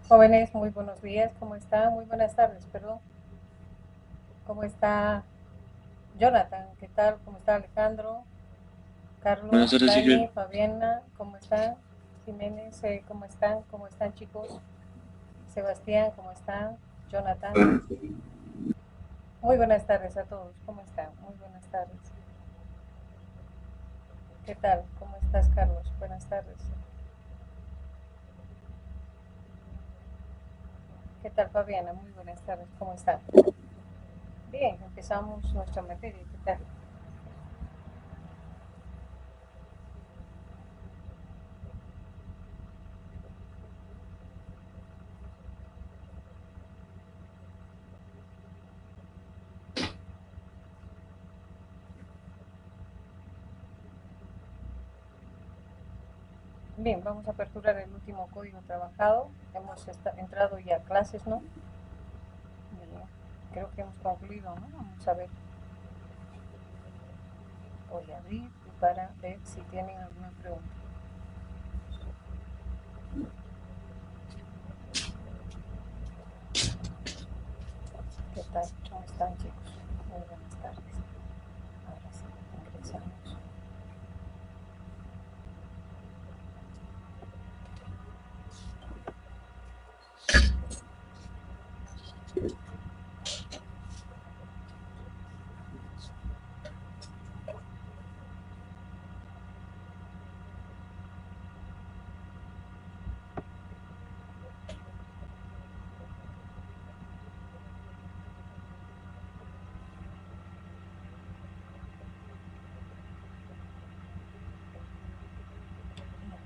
Jóvenes, muy buenos días, ¿cómo están? Muy buenas tardes, perdón. ¿Cómo está Jonathan? ¿Qué tal? ¿Cómo está Alejandro? Buenas Carlos, tardes, Dani, Silvia. Fabiana, ¿cómo están? Jiménez, ¿cómo están? ¿Cómo están, chicos? Sebastián, ¿cómo están? Jonathan. Muy buenas tardes a todos, ¿cómo están? Muy buenas tardes. ¿Qué tal? ¿Cómo estás, Carlos? Buenas tardes. ¿Qué tal, Fabiana? Muy buenas tardes, ¿cómo están? Bien, empezamos nuestra materia, ¿qué tal? Bien, vamos a aperturar el último código trabajado. Hemos entrado ya a clases, ¿no? Bien, creo que hemos concluido, ¿no? Vamos a ver. Voy a abrir para ver si tienen alguna pregunta. ¿Qué tal? ¿Cómo están, chicos? Muy buenas tardes. Ahora sí, ingresamos. Bien,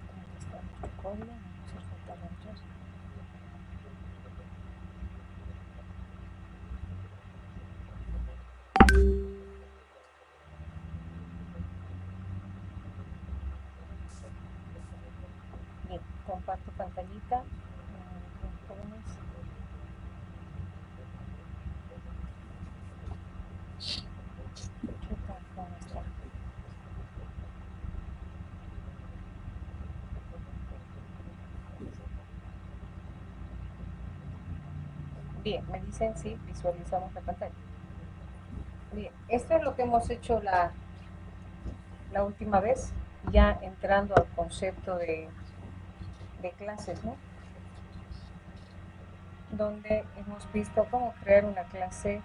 ¿dónde está nuestro código? Vamos a faltar entrar. Bien, comparto pantallita. Bien, jóvenes. ¿Qué tal? ¿Cómo están? Bien, me dicen si visualizamos la pantalla. Bien, esto es lo que hemos hecho la última vez, ya entrando al concepto de clases, ¿no? Donde hemos visto cómo crear una clase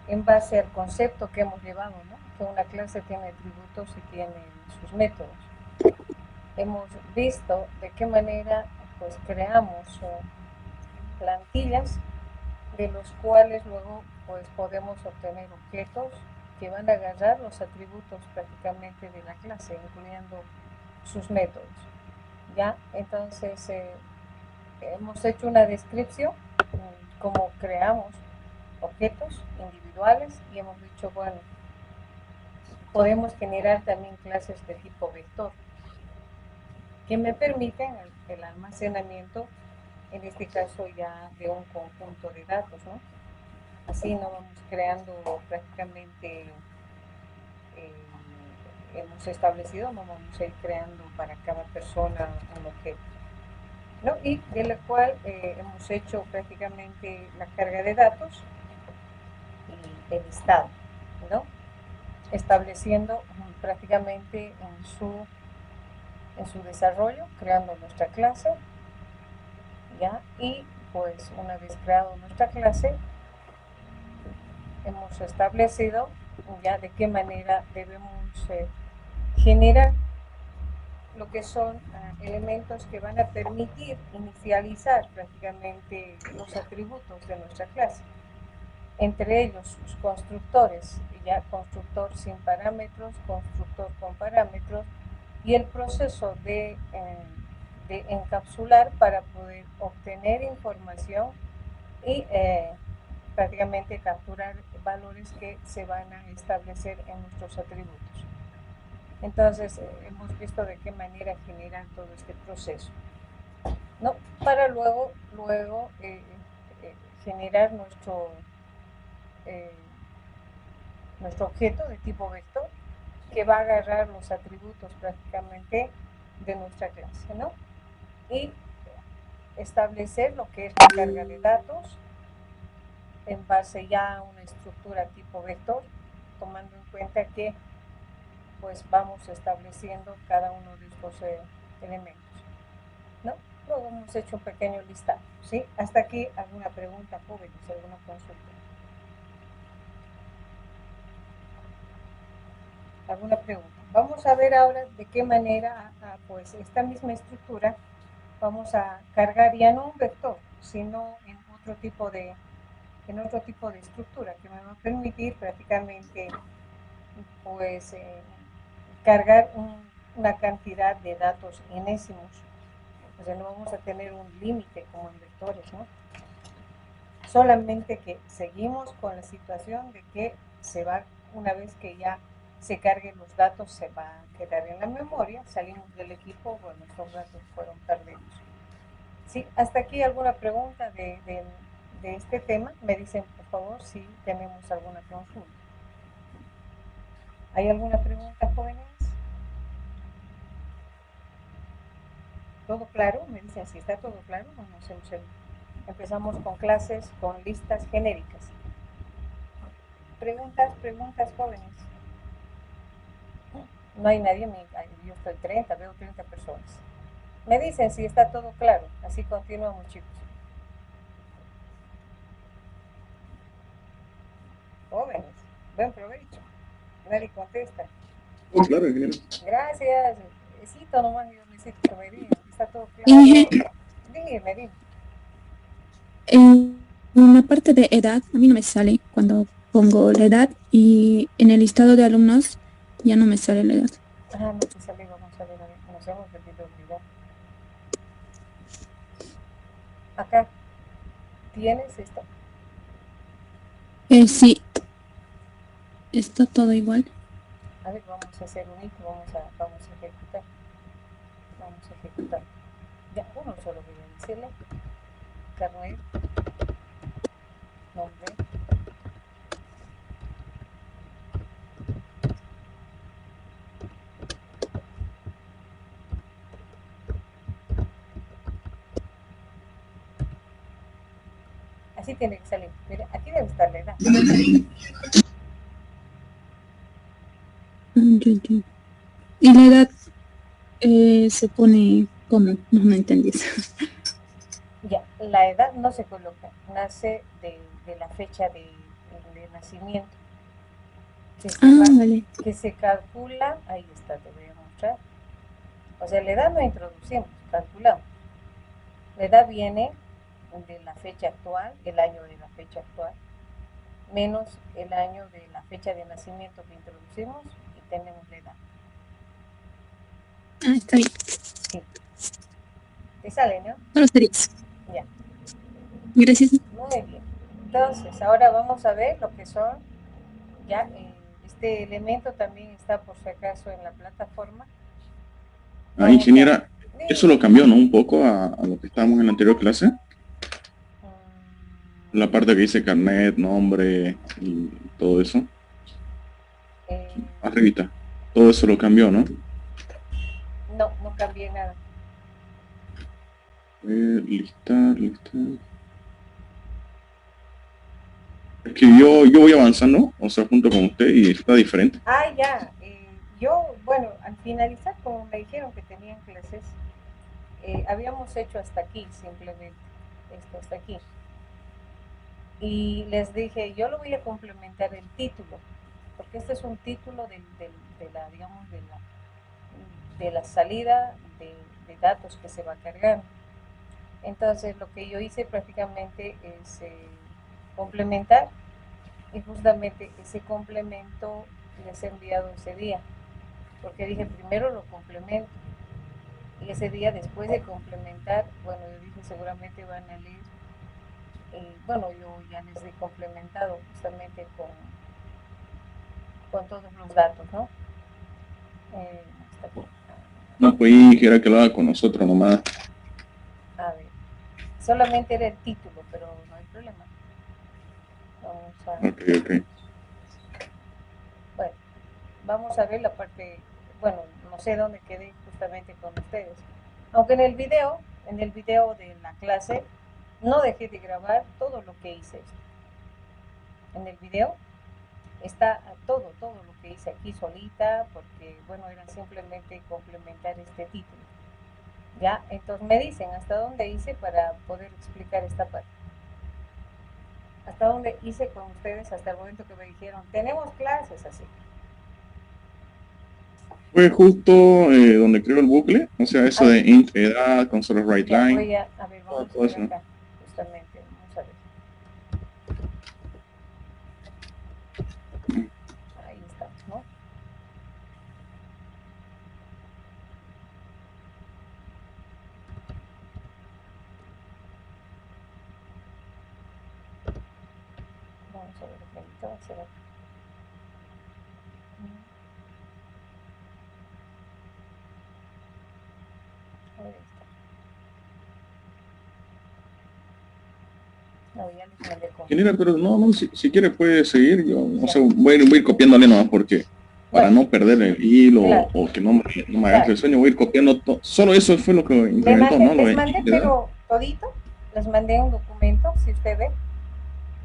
en base al concepto que hemos llevado, ¿no? Que una clase tiene atributos y tiene sus métodos. Hemos visto de qué manera pues creamos plantillas de los cuales luego pues podemos obtener objetos que van a agarrar los atributos prácticamente de la clase, incluyendo sus métodos. ¿Ya? Entonces, hemos hecho una descripción cómo creamos objetos individuales y hemos dicho, bueno, podemos generar también clases de tipo vector que me permiten el almacenamiento, en este caso ya de un conjunto de datos, ¿no? Así no vamos creando prácticamente, eh, hemos establecido, no vamos a ir creando para cada persona un objeto, ¿no? Y de la cual hemos hecho prácticamente la carga de datos y el estado, ¿no? Estableciendo prácticamente en su desarrollo, creando nuestra clase, ¿ya? Y pues una vez creado nuestra clase, hemos establecido ya de qué manera debemos generar lo que son elementos que van a permitir inicializar prácticamente los atributos de nuestra clase. Entre ellos sus constructores, ya constructor sin parámetros, constructor con parámetros, y el proceso de encapsular para poder obtener información y prácticamente capturar valores que se van a establecer en nuestros atributos. Entonces, hemos visto de qué manera generar todo este proceso, ¿no? Para luego generar eh, nuestro objeto de tipo vector que va a agarrar los atributos prácticamente de nuestra clase, ¿no? Y establecer lo que es la carga de datos en base ya a una estructura tipo vector, tomando en cuenta que pues vamos estableciendo cada uno de estos elementos, ¿no? Luego hemos hecho un pequeño listado, ¿sí? Hasta aquí, ¿alguna pregunta, jóvenes? ¿Alguna consulta? ¿Alguna pregunta? Vamos a ver ahora de qué manera, pues, esta misma estructura vamos a cargar ya no un vector, sino en otro tipo de estructura que me va a permitir prácticamente, pues, cargar una cantidad de datos enésimos. O sea, no vamos a tener un límite como en vectores, ¿no? Solamente que seguimos con la situación de que se va, una vez que ya se carguen los datos, se va a quedar en la memoria, salimos del equipo, bueno, estos datos fueron perdidos. ¿Sí? ¿Hasta aquí alguna pregunta de este tema? Me dicen, por favor, si tenemos alguna consulta. ¿Hay alguna pregunta, jóvenes? ¿Todo claro? Me dicen, si está todo claro, vamos a empezamos con clases con listas genéricas. Preguntas, jóvenes. No hay nadie, yo estoy 30, veo 30 personas. Me dicen si está todo claro, así continuamos, chicos. Jóvenes, buen provecho. Nadie contesta. Claro, Gracias. Necesito nomás, yo necesito que me digan, está todo claro. Dime. En la parte de edad, a mí no me sale cuando pongo la edad y en el listado de alumnos ya no me sale la edad. No te sale, vamos a ver, nos hemos perdido olvidar. Acá, ¿tienes esto? Sí, está todo igual. A ver, vamos a hacer un hito, vamos a ejecutar. Vamos a ejecutar. Ya, uno solo voy a decirle. Carnet, nombre. Así tiene que salir. Mira, aquí debe estar la edad. Y la edad se pone como, no entendí eso. Ya, la edad no se coloca, nace de la fecha de nacimiento. Vale. Que se calcula, ahí está, te voy a mostrar. O sea, la edad no introducimos, calculamos. La edad viene de la fecha actual, el año de la fecha actual, menos el año de la fecha de nacimiento que introducimos y tenemos la edad. Está bien. Sí. ¿Te sale, no? Solo sería eso. Ya. Gracias. Muy bien. Entonces, ahora vamos a ver lo que son, ya, este elemento también está por si acaso en la plataforma. Ingeniera, eso lo cambió, ¿no? Un poco a lo que estábamos en la anterior clase. La parte que dice carnet, nombre y todo eso. Arribita. Todo eso lo cambió, ¿no? No cambié nada. Listar. Es que yo voy avanzando, o sea, junto con usted y está diferente. Ya. Yo, bueno, al finalizar, como me dijeron que tenían clases, habíamos hecho hasta aquí, simplemente. Esto hasta aquí. Y les dije, yo lo voy a complementar el título, porque este es un título de la, digamos, de la salida de datos que se va cargando. Entonces, lo que yo hice prácticamente es complementar, y justamente ese complemento les he enviado ese día, porque dije, primero lo complemento, y ese día después de complementar, bueno, yo dije, seguramente van a leer, bueno, yo ya les he complementado justamente con todos los datos, ¿no? Hasta aquí. No, pues quiera que lo haga con nosotros nomás. A ver, solamente era el título, pero no hay problema. Vamos a... Ok. Bueno, vamos a ver la parte, bueno, no sé dónde quedé justamente con ustedes. Aunque en el video de la clase, no dejé de grabar todo lo que hice. En el video está todo lo que hice aquí solita, porque, bueno, era simplemente complementar este título. ¿Ya? Entonces me dicen hasta dónde hice para poder explicar esta parte. Hasta dónde hice con ustedes hasta el momento que me dijeron, tenemos clases así. Fue justo donde creo el bucle, o sea, eso de int, edad, console write Ya, line. voy a ver, vamos a ver acá, justamente, vamos a ver. Ahí está, ¿no? Vamos a ver, ¿qué va a hacer acá? Ahí está. No, ya les mandé con... Ingeniera, pero no, si quiere puede seguir, yo, o sea, voy a ir copiándole nomás porque para no perder el hilo claro, o que no me hagas el sueño, voy a ir copiando todo. Solo eso fue lo que implementó, ¿no? Les mandé, pero todito, les mandé un documento, si usted ve,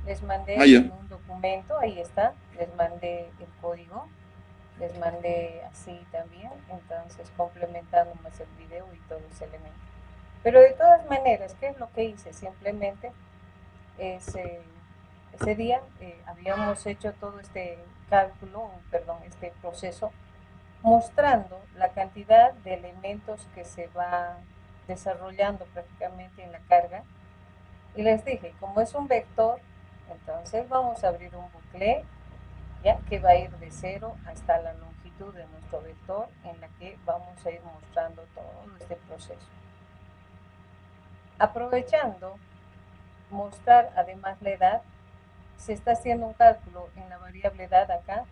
les mandé un documento, ahí está, les mandé el código, les mandé así también, entonces complementando más el video y todos los elementos. Pero de todas maneras, ¿qué es lo que hice? Simplemente ese día habíamos hecho todo este cálculo, perdón, este proceso, mostrando la cantidad de elementos que se va desarrollando prácticamente en la carga. Y les dije, como es un vector, entonces vamos a abrir un bucle, ya que va a ir de 0 hasta la longitud de nuestro vector, en la que vamos a ir mostrando todo este proceso. Aprovechando mostrar además la edad, se está haciendo un cálculo en la variable edad acá,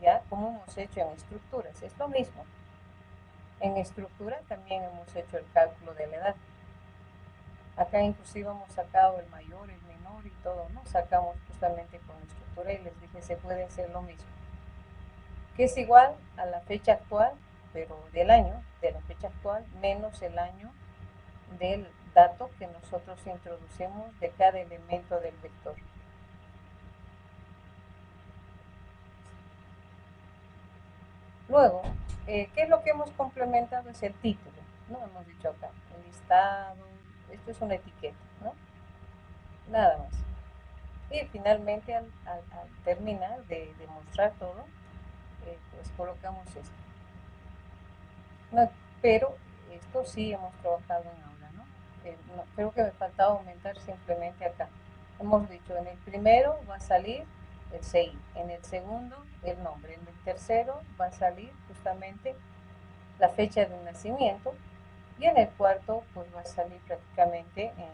ya como hemos hecho en estructuras, es lo mismo. En estructura también hemos hecho el cálculo de la edad. Acá inclusive hemos sacado el mayor, el menor y todo, ¿no? Sacamos justamente con estructura y les dije, se puede hacer lo mismo. Que es igual a la fecha actual, pero del año, de la fecha actual, menos el año del dato que nosotros introducimos de cada elemento del vector. Luego, ¿qué es lo que hemos complementado? Es el título, ¿no? Hemos dicho acá, el listado, esto es una etiqueta, ¿no? Nada más. Y finalmente, al terminar de mostrar todo, pues colocamos esto. No, pero esto sí hemos trabajado en aula, ¿no? No, creo que me faltaba aumentar simplemente acá. Hemos dicho, en el primero va a salir el CI, en el segundo el nombre, en el tercero va a salir justamente la fecha de nacimiento y en el cuarto pues va a salir prácticamente en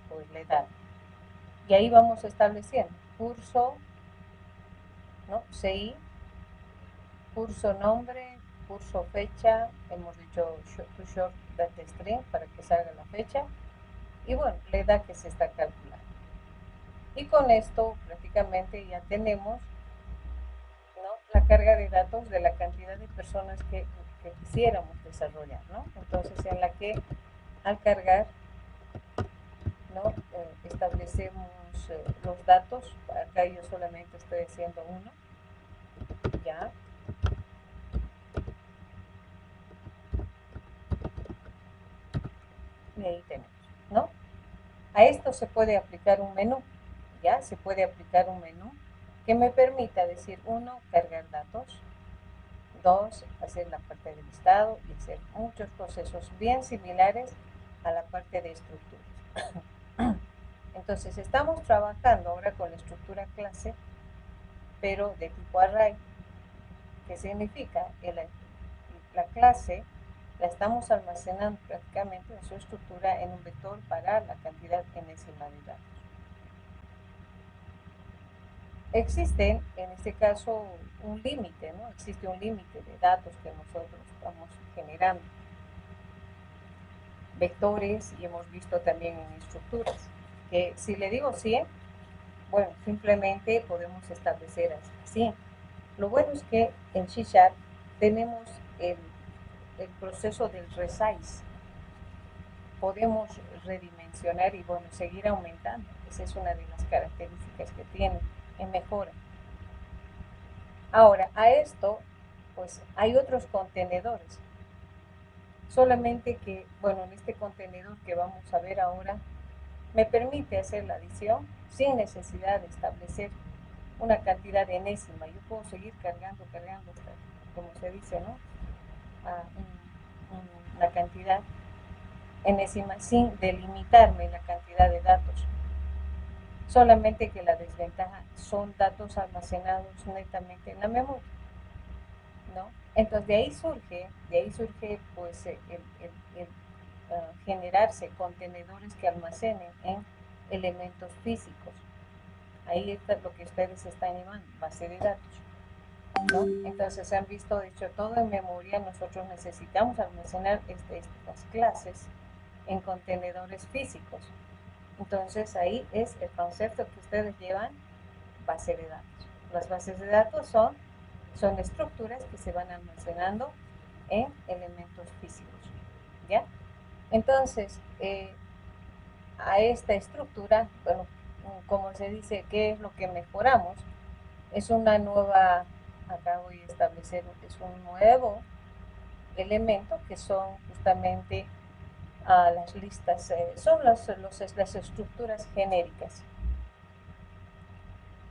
pues, la edad. Y ahí vamos estableciendo curso, ¿no? CI, curso nombre, curso fecha, hemos dicho to short data string para que salga la fecha y bueno, la edad que se está calculando. Y con esto prácticamente ya tenemos, ¿no?, la carga de datos de la cantidad de personas que quisiéramos desarrollar, ¿no? Entonces en la que al cargar, ¿no?, establecemos los datos. Acá yo solamente estoy haciendo uno, ya. Y ahí tenemos, ¿no? A esto se puede aplicar un menú, ya, se puede aplicar un menú que me permita decir, 1, cargar datos, 2, hacer la parte del listado y hacer muchos procesos bien similares a la parte de estructuras. Entonces estamos trabajando ahora con la estructura clase, pero de tipo array, que significa que la clase la estamos almacenando prácticamente en su estructura en un vector para la cantidad enésima de datos. Existe en este caso un límite, ¿no? Existe un límite de datos que nosotros estamos generando. Vectores, y hemos visto también en estructuras, que si le digo 100, bueno, simplemente podemos establecer así 100. Lo bueno es que en C# tenemos el proceso del resize. podemos redimensionar y bueno, seguir aumentando. Esa es una de las características que tiene en mejora. Ahora, a esto, pues hay otros contenedores. Solamente que, bueno, en este contenedor que vamos a ver ahora, me permite hacer la adición sin necesidad de establecer una cantidad enésima. Yo puedo seguir cargando, hasta, como se dice, ¿no? Una cantidad enésima sin delimitarme la cantidad de datos. Solamente que la desventaja son datos almacenados netamente en la memoria, ¿no? Entonces de ahí surge pues generarse contenedores que almacenen en elementos físicos. Ahí está lo que ustedes están llamando base de datos, ¿no? Entonces han visto, de hecho, todo en memoria. Nosotros necesitamos almacenar estas clases en contenedores físicos. Entonces ahí es el concepto que ustedes llevan, base de datos. Las bases de datos son estructuras que se van almacenando en elementos físicos, ¿ya? Entonces, a esta estructura, bueno, como se dice, ¿qué es lo que mejoramos? Es una nueva, acá voy a establecer, es un nuevo elemento que son justamente las listas, son las estructuras genéricas.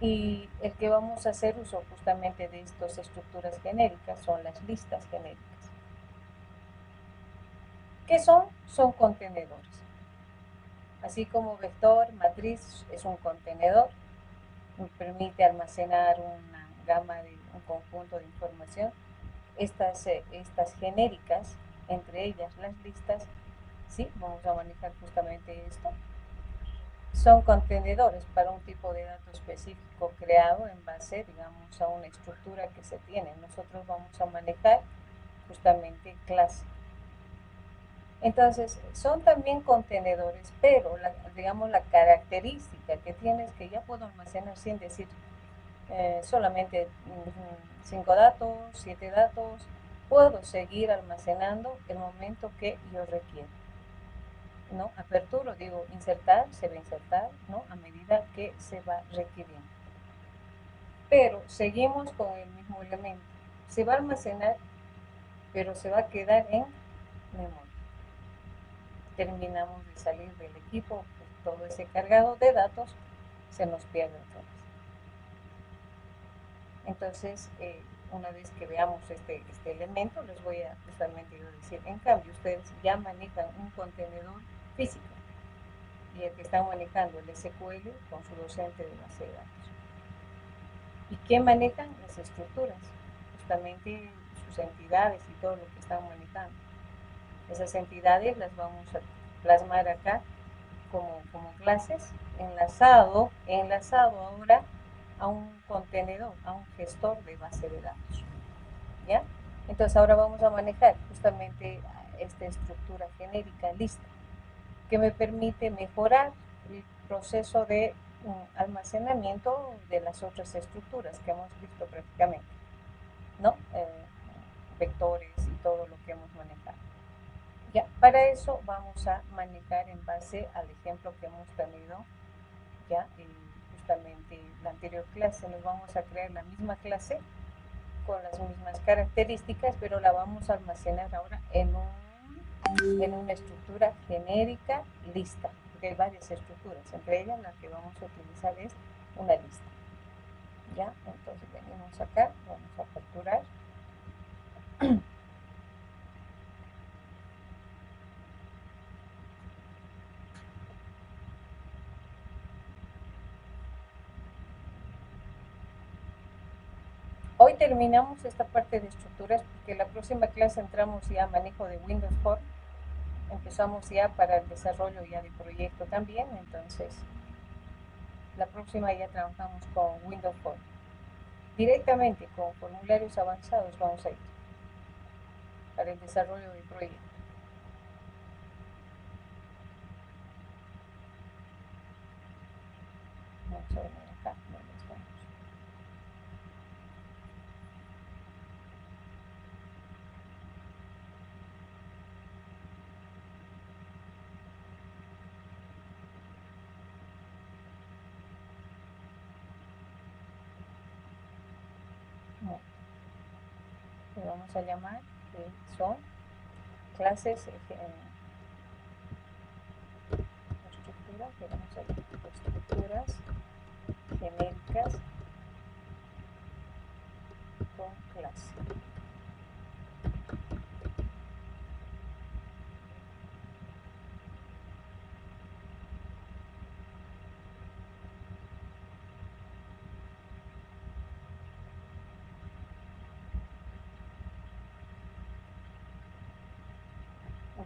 Y el que vamos a hacer uso justamente de estas estructuras genéricas son las listas genéricas. ¿Qué son? Son contenedores. Así como vector, matriz es un contenedor, nos permite almacenar una gama de un conjunto de información. Estas genéricas, entre ellas las listas, sí, vamos a manejar justamente esto. Son contenedores para un tipo de dato específico creado en base, digamos, a una estructura que se tiene. Nosotros vamos a manejar justamente clase. Entonces, son también contenedores, pero digamos la característica que tiene es que ya puedo almacenar sin decir solamente 5 datos, 7 datos. Puedo seguir almacenando el momento que yo requiero, ¿no? Aperturo, digo, insertar, se va a insertar, ¿no? A medida que se va requiriendo. Pero seguimos con el mismo elemento. Se va a almacenar, pero se va a quedar en memoria. Terminamos de salir del equipo, pues todo ese cargado de datos se nos pierde otra vez. Entonces, una vez que veamos este elemento, les voy a justamente decir, en cambio, ustedes ya manejan un contenedor físico y el que están manejando el SQL con su docente de base de datos. ¿Y qué manejan? Las estructuras, justamente sus entidades y todo lo que están manejando. Esas entidades las vamos a plasmar acá como clases, enlazado ahora a un contenedor, a un gestor de base de datos, ¿ya? Entonces ahora vamos a manejar justamente esta estructura genérica lista, que me permite mejorar el proceso de almacenamiento de las otras estructuras que hemos visto prácticamente, ¿no? Vectores y todo lo que hemos manejado. Ya, para eso vamos a manejar en base al ejemplo que hemos tenido ya justamente en la anterior clase. Nos vamos a crear la misma clase con las mismas características, pero la vamos a almacenar ahora en una estructura genérica lista, porque hay varias estructuras, entre ellas la que vamos a utilizar es una lista. Ya, entonces venimos acá, vamos a aperturar. Hoy terminamos esta parte de estructuras porque la próxima clase entramos ya a manejo de Windows Form. Empezamos ya para el desarrollo ya de proyecto también, entonces la próxima ya trabajamos con Windows Form. Directamente con formularios avanzados vamos a ir para el desarrollo del proyecto. Vamos a venir acá, donde estamos. le vamos a llamar, que son clases estructuras, que vamos a llamar estructuras genéricas con clase.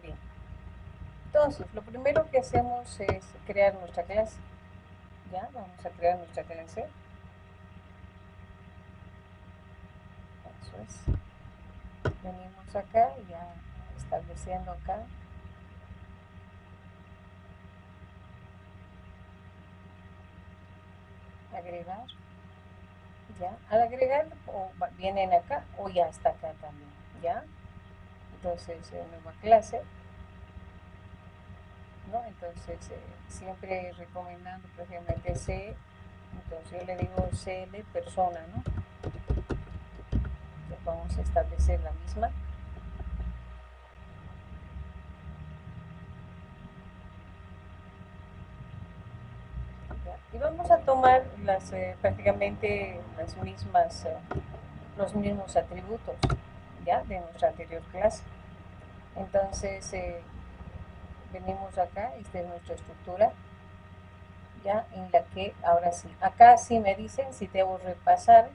Bien. Entonces, lo primero que hacemos es crear nuestra clase. Ya, vamos a crear nuestra clase. Eso es. Venimos acá, ya estableciendo acá. Agregar. Ya, al agregar, o vienen acá, o ya está acá también. Ya. Entonces, nueva clase. ¿No? Entonces, siempre recomendando precisamente C, entonces yo le digo CL persona, ¿no? Entonces vamos a establecer la misma. ¿Ya? Y vamos a tomar prácticamente las mismas, los mismos atributos, ¿ya? De nuestra anterior clase. Entonces, venimos acá, esta es nuestra estructura, ya, en la que ahora sí, acá sí me dicen si debo repasar,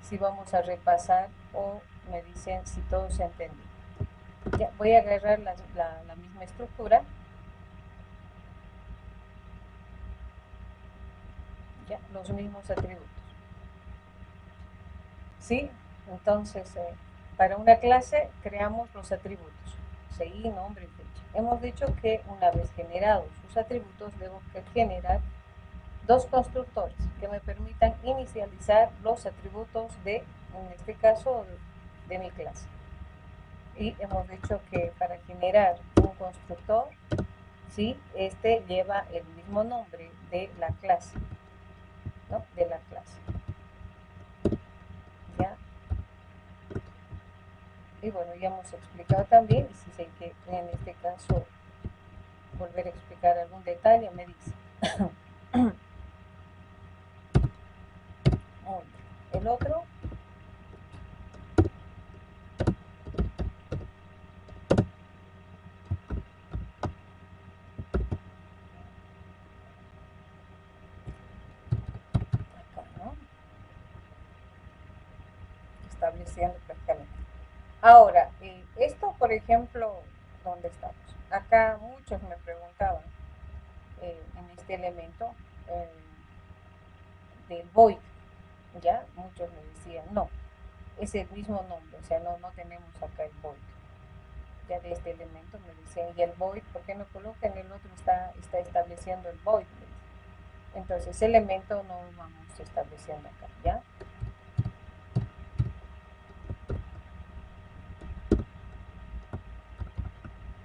si vamos a repasar, o me dicen si todo se entendió. Ya, voy a agarrar la misma estructura, ya, los mismos atributos. ¿Sí? Entonces, para una clase creamos los atributos, CI, nombre y fecha. Hemos dicho que una vez generados sus atributos, debo generar dos constructores que me permitan inicializar los atributos de, en este caso, de mi clase. Y hemos dicho que para generar un constructor, ¿sí? Este lleva el mismo nombre de la clase, ¿no? De la clase. ¿Ya? Y bueno, ya hemos explicado también, y si sé que en este caso volver a explicar algún detalle, me dice. Muy bien. El otro, acá, ¿no? Estableciendo prácticamente. Ahora, esto, por ejemplo, ¿dónde estamos? Acá muchos me preguntaban en este elemento del void, ¿ya? Muchos me decían, no, es el mismo nombre, o sea, no tenemos acá el void. Ya de este elemento me decían, y el void, ¿por qué no colocan el otro? Está estableciendo el void. Entonces, ese elemento no vamos estableciendo acá, ¿ya?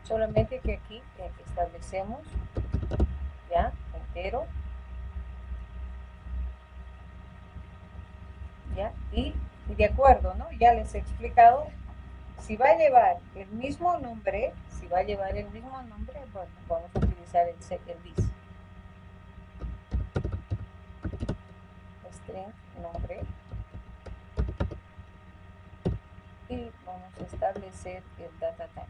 Solamente que aquí establecemos, ¿ya? Entero, ¿ya? Y de acuerdo, ¿no? Ya les he explicado, si va a llevar el mismo nombre, bueno, vamos a utilizar el this. String, nombre. Y vamos a establecer el data type.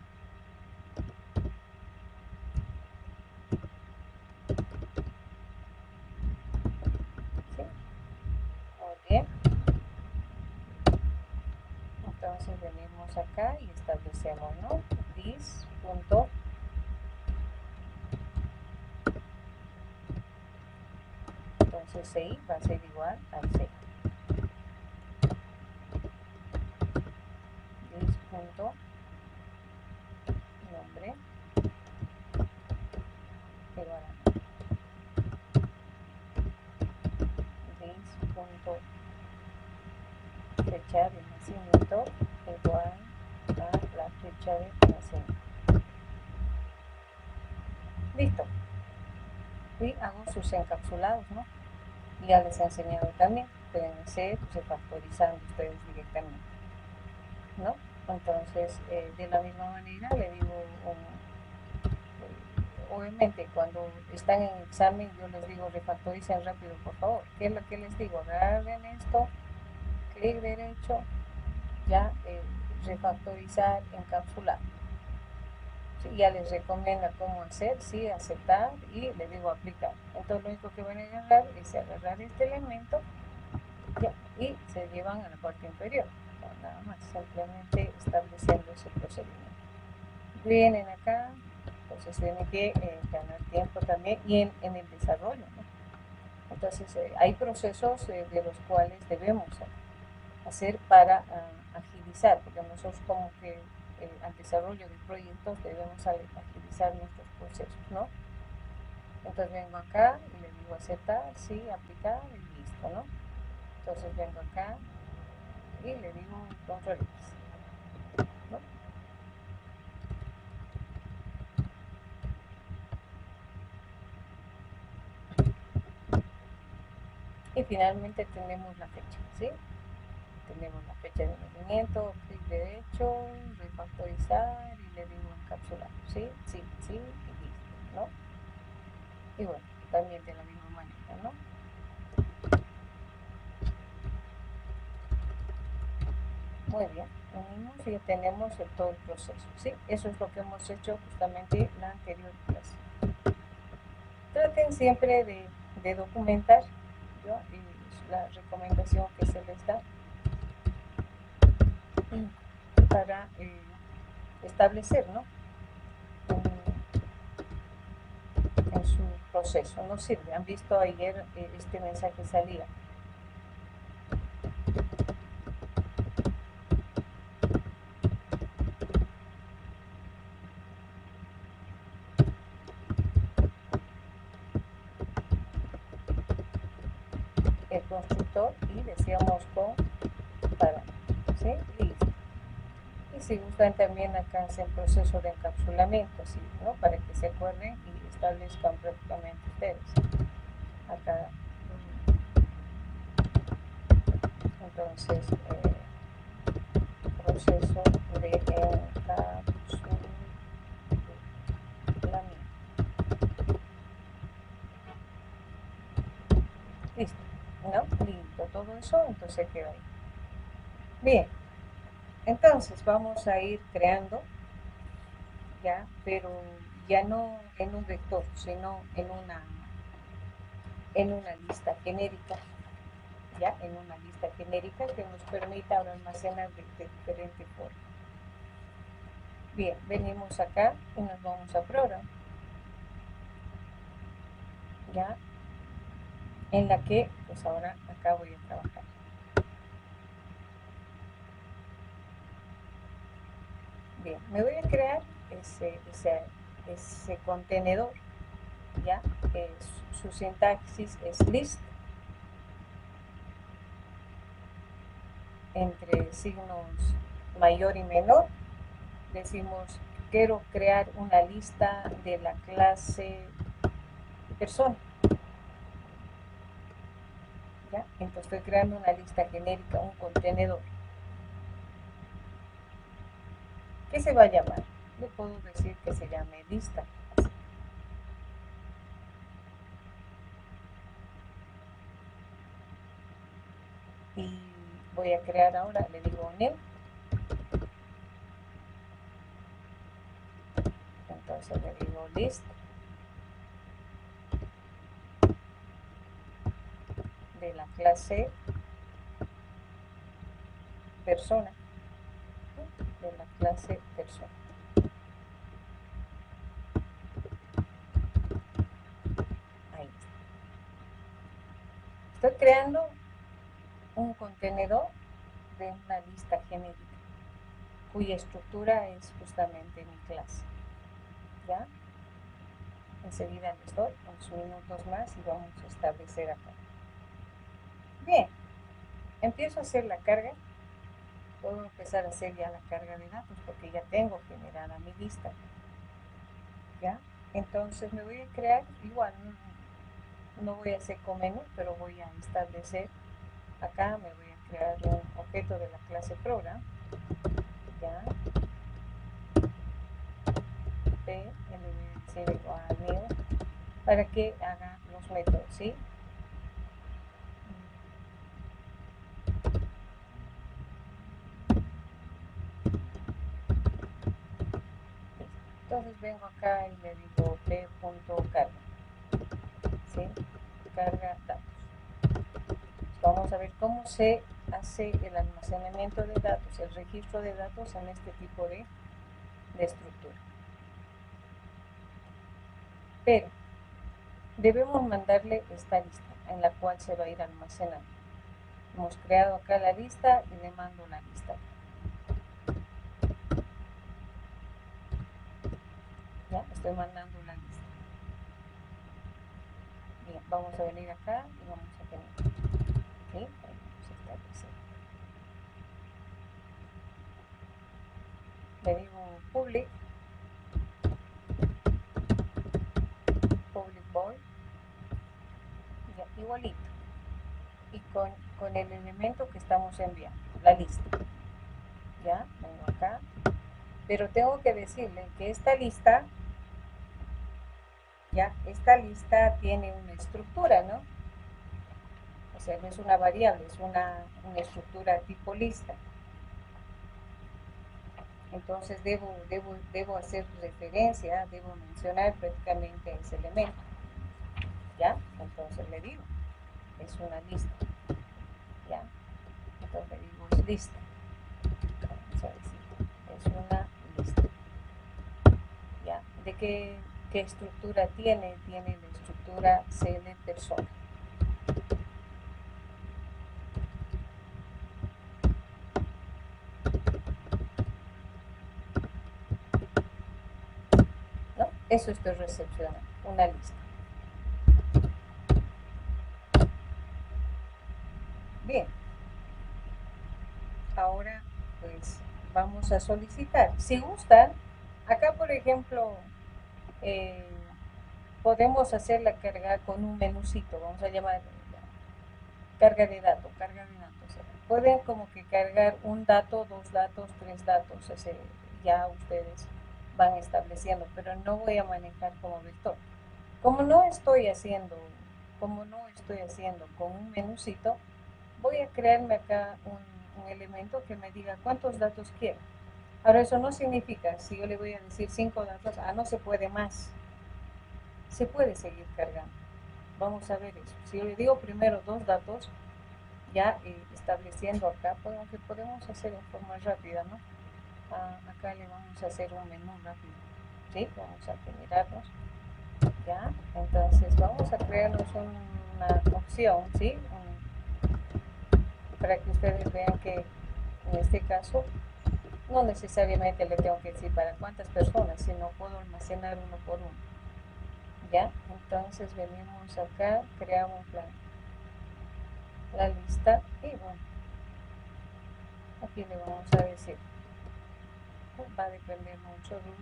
¿Sí? Muy bien. Entonces venimos acá y establecemos, ¿no? This punto. Entonces CI va a ser igual al CI. This punto nombre igual a this punto fecha de nacimiento igual a la fecha de nacimiento. Listo. Y hago sus encapsulados, ¿no? Ya les he enseñado también, pueden ser factorizando ustedes directamente. ¿no? Entonces, de la misma manera le digo, obviamente cuando están en examen yo les digo refactoricen rápido por favor. ¿Qué es lo que les digo? Agarren esto, clic derecho, ya refactorizar, encapsular. Sí, ya les recomienda cómo hacer, sí, aceptar y le digo aplicar. Entonces lo único que van a agarrar es agarrar este elemento, ya, y se llevan a la parte inferior. No, nada más, simplemente estableciendo ese procedimiento. Vienen acá, entonces tienen que ganar tiempo también y en el desarrollo, ¿no? Entonces hay procesos de los cuales debemos hacer para agilizar, porque nosotros como que al desarrollo de proyectos debemos agilizar nuestros procesos, ¿no? Entonces vengo acá y le digo aceptar, sí, aplicar y listo, ¿no? Entonces vengo acá y le digo control X, ¿no? Y finalmente tenemos la fecha, ¿sí? Tenemos la fecha de movimiento, clic derecho, refactorizar y le digo encapsular, ¿sí? Sí, sí y listo, ¿no? Y bueno, también de la misma manera, ¿no? Muy bien, unimos y tenemos todo el proceso, ¿sí? Eso es lo que hemos hecho justamente la anterior clase. Traten siempre de documentar, ¿no? Es la recomendación que se les da para establecer, ¿no? En su proceso, no sirve. Han visto ayer este mensaje salía. El constructor y decíamos con para, ¿sí? Listo. Y si gustan también acá hacen proceso de encapsulamiento, así, ¿no? Para que se acuerden y establezcan prácticamente ustedes. Acá, entonces, proceso de encapsulamiento. Listo, ¿no? Listo, todo eso, entonces queda ahí. Bien, entonces vamos a ir creando, ya, pero ya no en un vector, sino en una lista genérica, ya, en una lista genérica que nos permita ahora almacenar de diferente forma. Bien, venimos acá y nos vamos a program, ya, en la que, pues ahora acá voy a trabajar. Bien, me voy a crear ese contenedor, ya, su sintaxis es list, entre signos mayor y menor. Decimos, quiero crear una lista de la clase persona. ¿Ya? Entonces estoy creando una lista genérica, un contenedor. ¿Qué se va a llamar? Le puedo decir que se llame lista. Y voy a crear ahora, le digo new. Entonces le digo list de la clase persona, ¿no? De la clase persona. Ahí está. Estoy creando un contenedor de una lista genérica cuya estructura es justamente mi clase. ¿Ya? Enseguida les doy unos minutos más y vamos a establecer acá. Bien, empiezo a hacer la carga. Puedo empezar a hacer ya la carga de datos porque ya tengo generada mi lista. ¿Ya? Entonces me voy a crear, igual, no voy a hacer con menú, pero voy a establecer acá, me voy a crear un objeto de la clase program. ya, P, le voy a decir a new, para que haga los métodos, ¿sí? Entonces vengo acá y le digo p.carga, ¿sí? Carga datos. Vamos a ver cómo se hace el almacenamiento de datos, el registro de datos en este tipo de estructura. Pero debemos mandarle esta lista en la cual se va a ir almacenando. Hemos creado acá la lista y le mando la lista. Ya, estoy mandando la lista. Bien, vamos a venir acá y vamos a tener. ¿Sí? Vamos a establecer. Le digo public void, ya, igualito. Y con el elemento que estamos enviando, la lista. Ya, vengo acá. Pero tengo que decirle que esta lista, ya, esta lista tiene una estructura, ¿no? O sea, no es una variable, es una estructura tipo lista. Entonces debo hacer referencia, debo mencionar prácticamente ese elemento. ¿Ya? Entonces le digo, es una lista. ¿Ya? Entonces le digo, es lista. Vamos a decir, es una lista. ¿Ya? ¿De qué estructura tiene? Tiene la estructura CL persona. ¿No? Eso estoy recepcionando, una lista. Bien. Ahora, pues, vamos a solicitar. Si gustan, acá, por ejemplo, podemos hacerla cargar con un menucito, vamos a llamar carga de datos, carga de datos. Pueden como que cargar un dato, dos datos, tres datos, ya ustedes van estableciendo, pero no voy a manejar como vector. Como no estoy haciendo con un menucito, voy a crearme acá un elemento que me diga cuántos datos quiero. Ahora eso no significa, si yo le voy a decir 5 datos, no se puede más. Se puede seguir cargando. Vamos a ver eso. Si yo le digo primero 2 datos, ya estableciendo acá, que podemos hacer en forma rápida, ¿no? Acá le vamos a hacer un menú rápido. ¿Sí? Vamos a generarnos. Ya, entonces vamos a crearnos una opción, ¿sí? Para que ustedes vean que en este caso no necesariamente le tengo que decir para cuántas personas, sino puedo almacenar uno por uno. Ya, entonces venimos acá, creamos la lista y bueno, aquí le vamos a decir, va a depender mucho de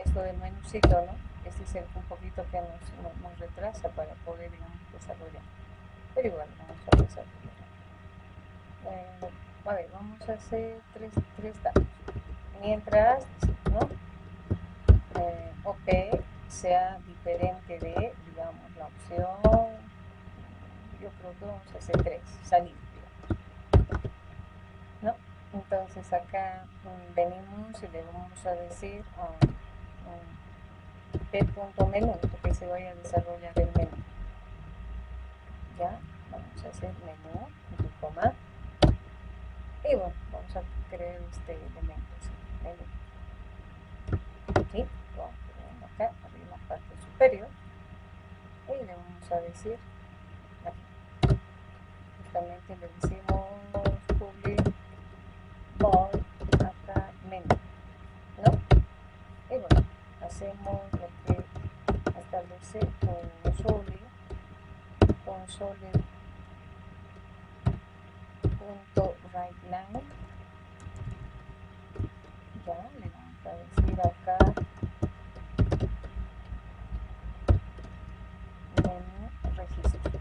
esto del menucito, ¿no? Este es un poquito que nos retrasa para poder, digamos, desarrollar. Pero igual, vamos a desarrollar. A ver, vamos a hacer tres datos. Mientras, ¿no? OP sea diferente de, digamos, la opción, yo creo que vamos a hacer 3, salir, ¿no? Entonces acá venimos y le vamos a decir p.menú, porque se vaya a desarrollar el menú. Ya, vamos a hacer menú, coma, y bueno, vamos a crear este elemento, ¿sí? Menú. ¿Sí? Vamos a acá, arriba en la parte superior, y le vamos a decir aquí. Justamente le decimos public void acá menú, ¿no? Y bueno, hacemos lo que establece console.writeLine. Ya le vamos a decir acá menú registro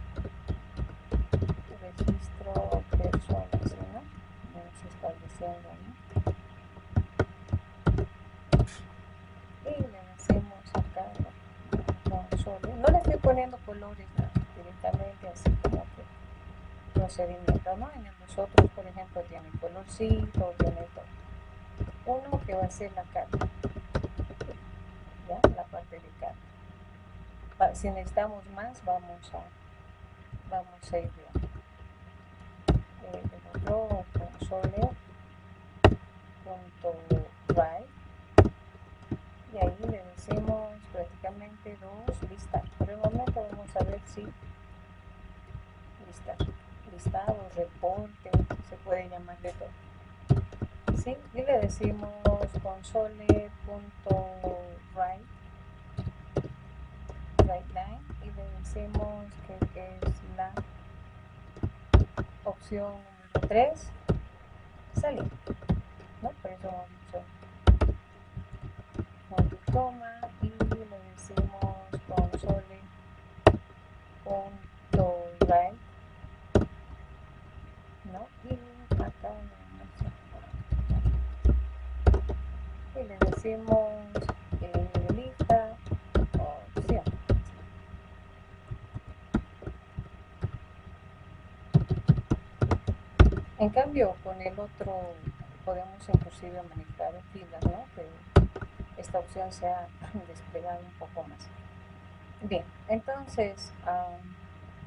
poniendo colores directamente, así como que procedimiento, ¿no? En los otros, por ejemplo, tiene colorcito, tiene todo. Uno que va a ser la carga, ¿ya? La parte de carga. Si necesitamos más, vamos a ir viendo. El otro console.write, y ahí le decimos prácticamente dos listas. Por el momento vamos a ver si listado, reporte, se puede llamar de todo. ¿Sí? Y le decimos console.write line, y le decimos que es la opción número 3, salir, ¿no? Por eso hemos dicho punto y coma, y le decimos console.write, ¿no? Y acá y le decimos lista opción. En cambio, con el otro podemos inclusive manejar filas, ¿no? Que esta opción sea desplegada un poco más. Bien, entonces,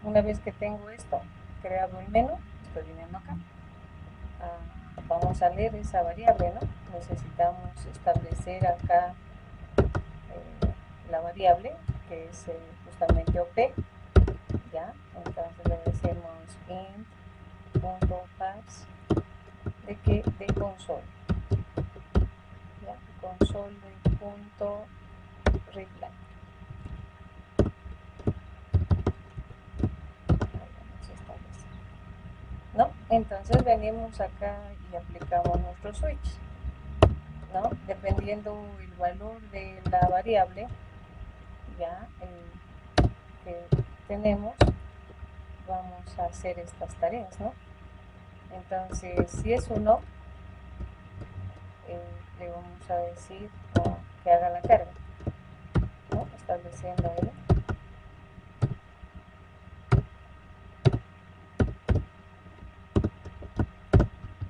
una vez que tengo esto creado el menú, estoy viniendo acá. Vamos a leer esa variable, ¿no? Necesitamos establecer acá la variable, que es justamente OP, ¿ya? Entonces le decimos int.parse de console, ¿ya? Console.readline. ¿No? Entonces venimos acá y aplicamos nuestro switch, ¿no? Dependiendo el valor de la variable, ya que tenemos, vamos a hacer estas tareas, ¿no? Entonces, si es 1, le vamos a decir que haga la carga, ¿no? Estableciendo ahí.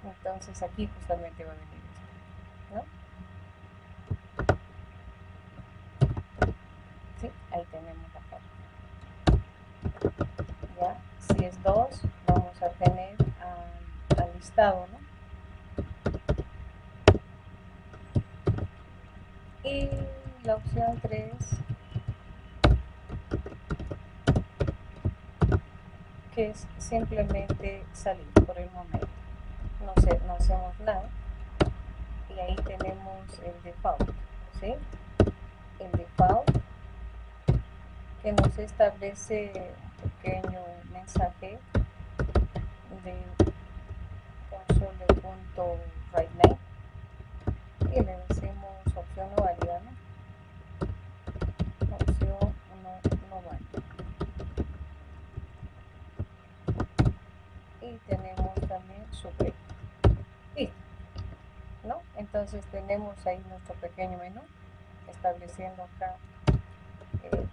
Entonces aquí justamente va a venir esto, ¿no? Sí, ahí tenemos la carga. Ya, si es 2, vamos a tener al listado, ¿no? Y la opción 3, que es simplemente salir por el momento. No hacemos nada. Y ahí tenemos el default, ¿sí? El default que nos establece un pequeño mensaje de console.writeline, y le decimos opción no válida, ¿no? Opción no válida. Y tenemos también su break. Listo, ¿no? Entonces tenemos ahí nuestro pequeño menú, estableciendo acá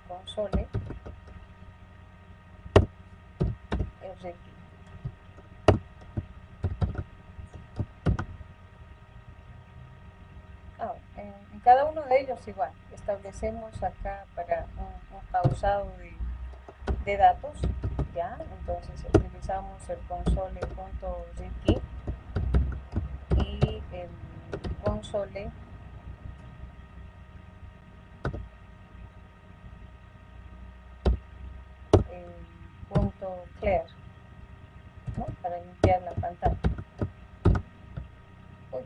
console, el requisito. En cada uno de ellos igual, establecemos acá para un pausado de datos, ¿ya? Entonces utilizamos el console.readKey y el console punto clear, ¿no? Para limpiar la pantalla. Uy.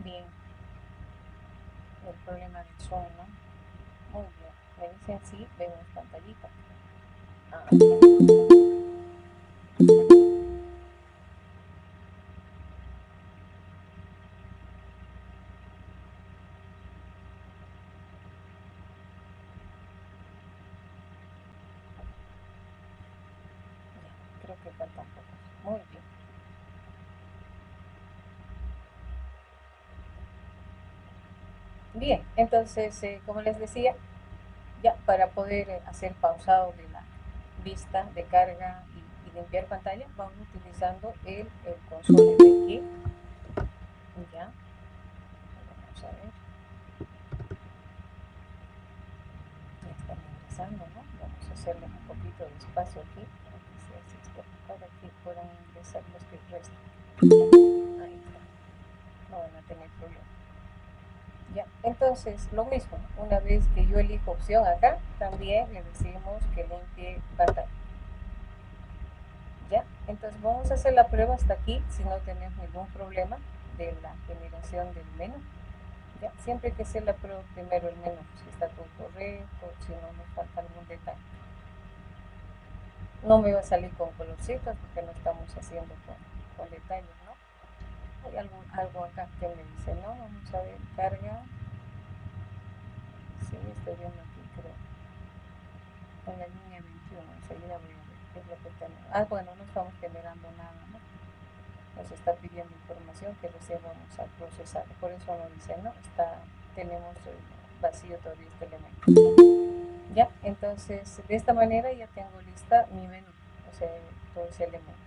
Bien, el problema del Zoom, ¿no? Muy bien, me dicen sí, vemos pantallita. Ah, ya, creo que faltan pocos. Muy bien. Bien, entonces, como les decía, ya para poder hacer pausado de la vista de carga y limpiar pantalla, vamos utilizando el console de aquí. Ya, vamos a ver. Ya están ingresando, ¿no? Vamos a hacerle un poquito de espacio aquí para que sea esto, para que puedan ingresar los que restan. Ahí está, no van a tener problema. Ya, entonces lo mismo, una vez que yo elijo opción acá, también le decimos que limpie pantalla. Ya, entonces vamos a hacer la prueba hasta aquí si no tenemos ningún problema de la generación del menú. Ya, siempre hay que hacer la prueba primero el menú, si está todo correcto, si no nos falta algún detalle. No me va a salir con colorcitos porque no estamos haciendo con detalles, ¿no? Hay algo acá que me dice, no, vamos a ver, carga. Sí, estoy viendo aquí, creo. En la línea 21, enseguida voy a ver qué es lo que tenemos. Ah, bueno, no estamos generando nada, ¿no? Nos está pidiendo información que recién vamos a procesar. Por eso nos dice, ¿no? Tenemos vacío todavía este elemento. Ya, entonces de esta manera ya tengo lista mi menú, o sea, todo ese elemento.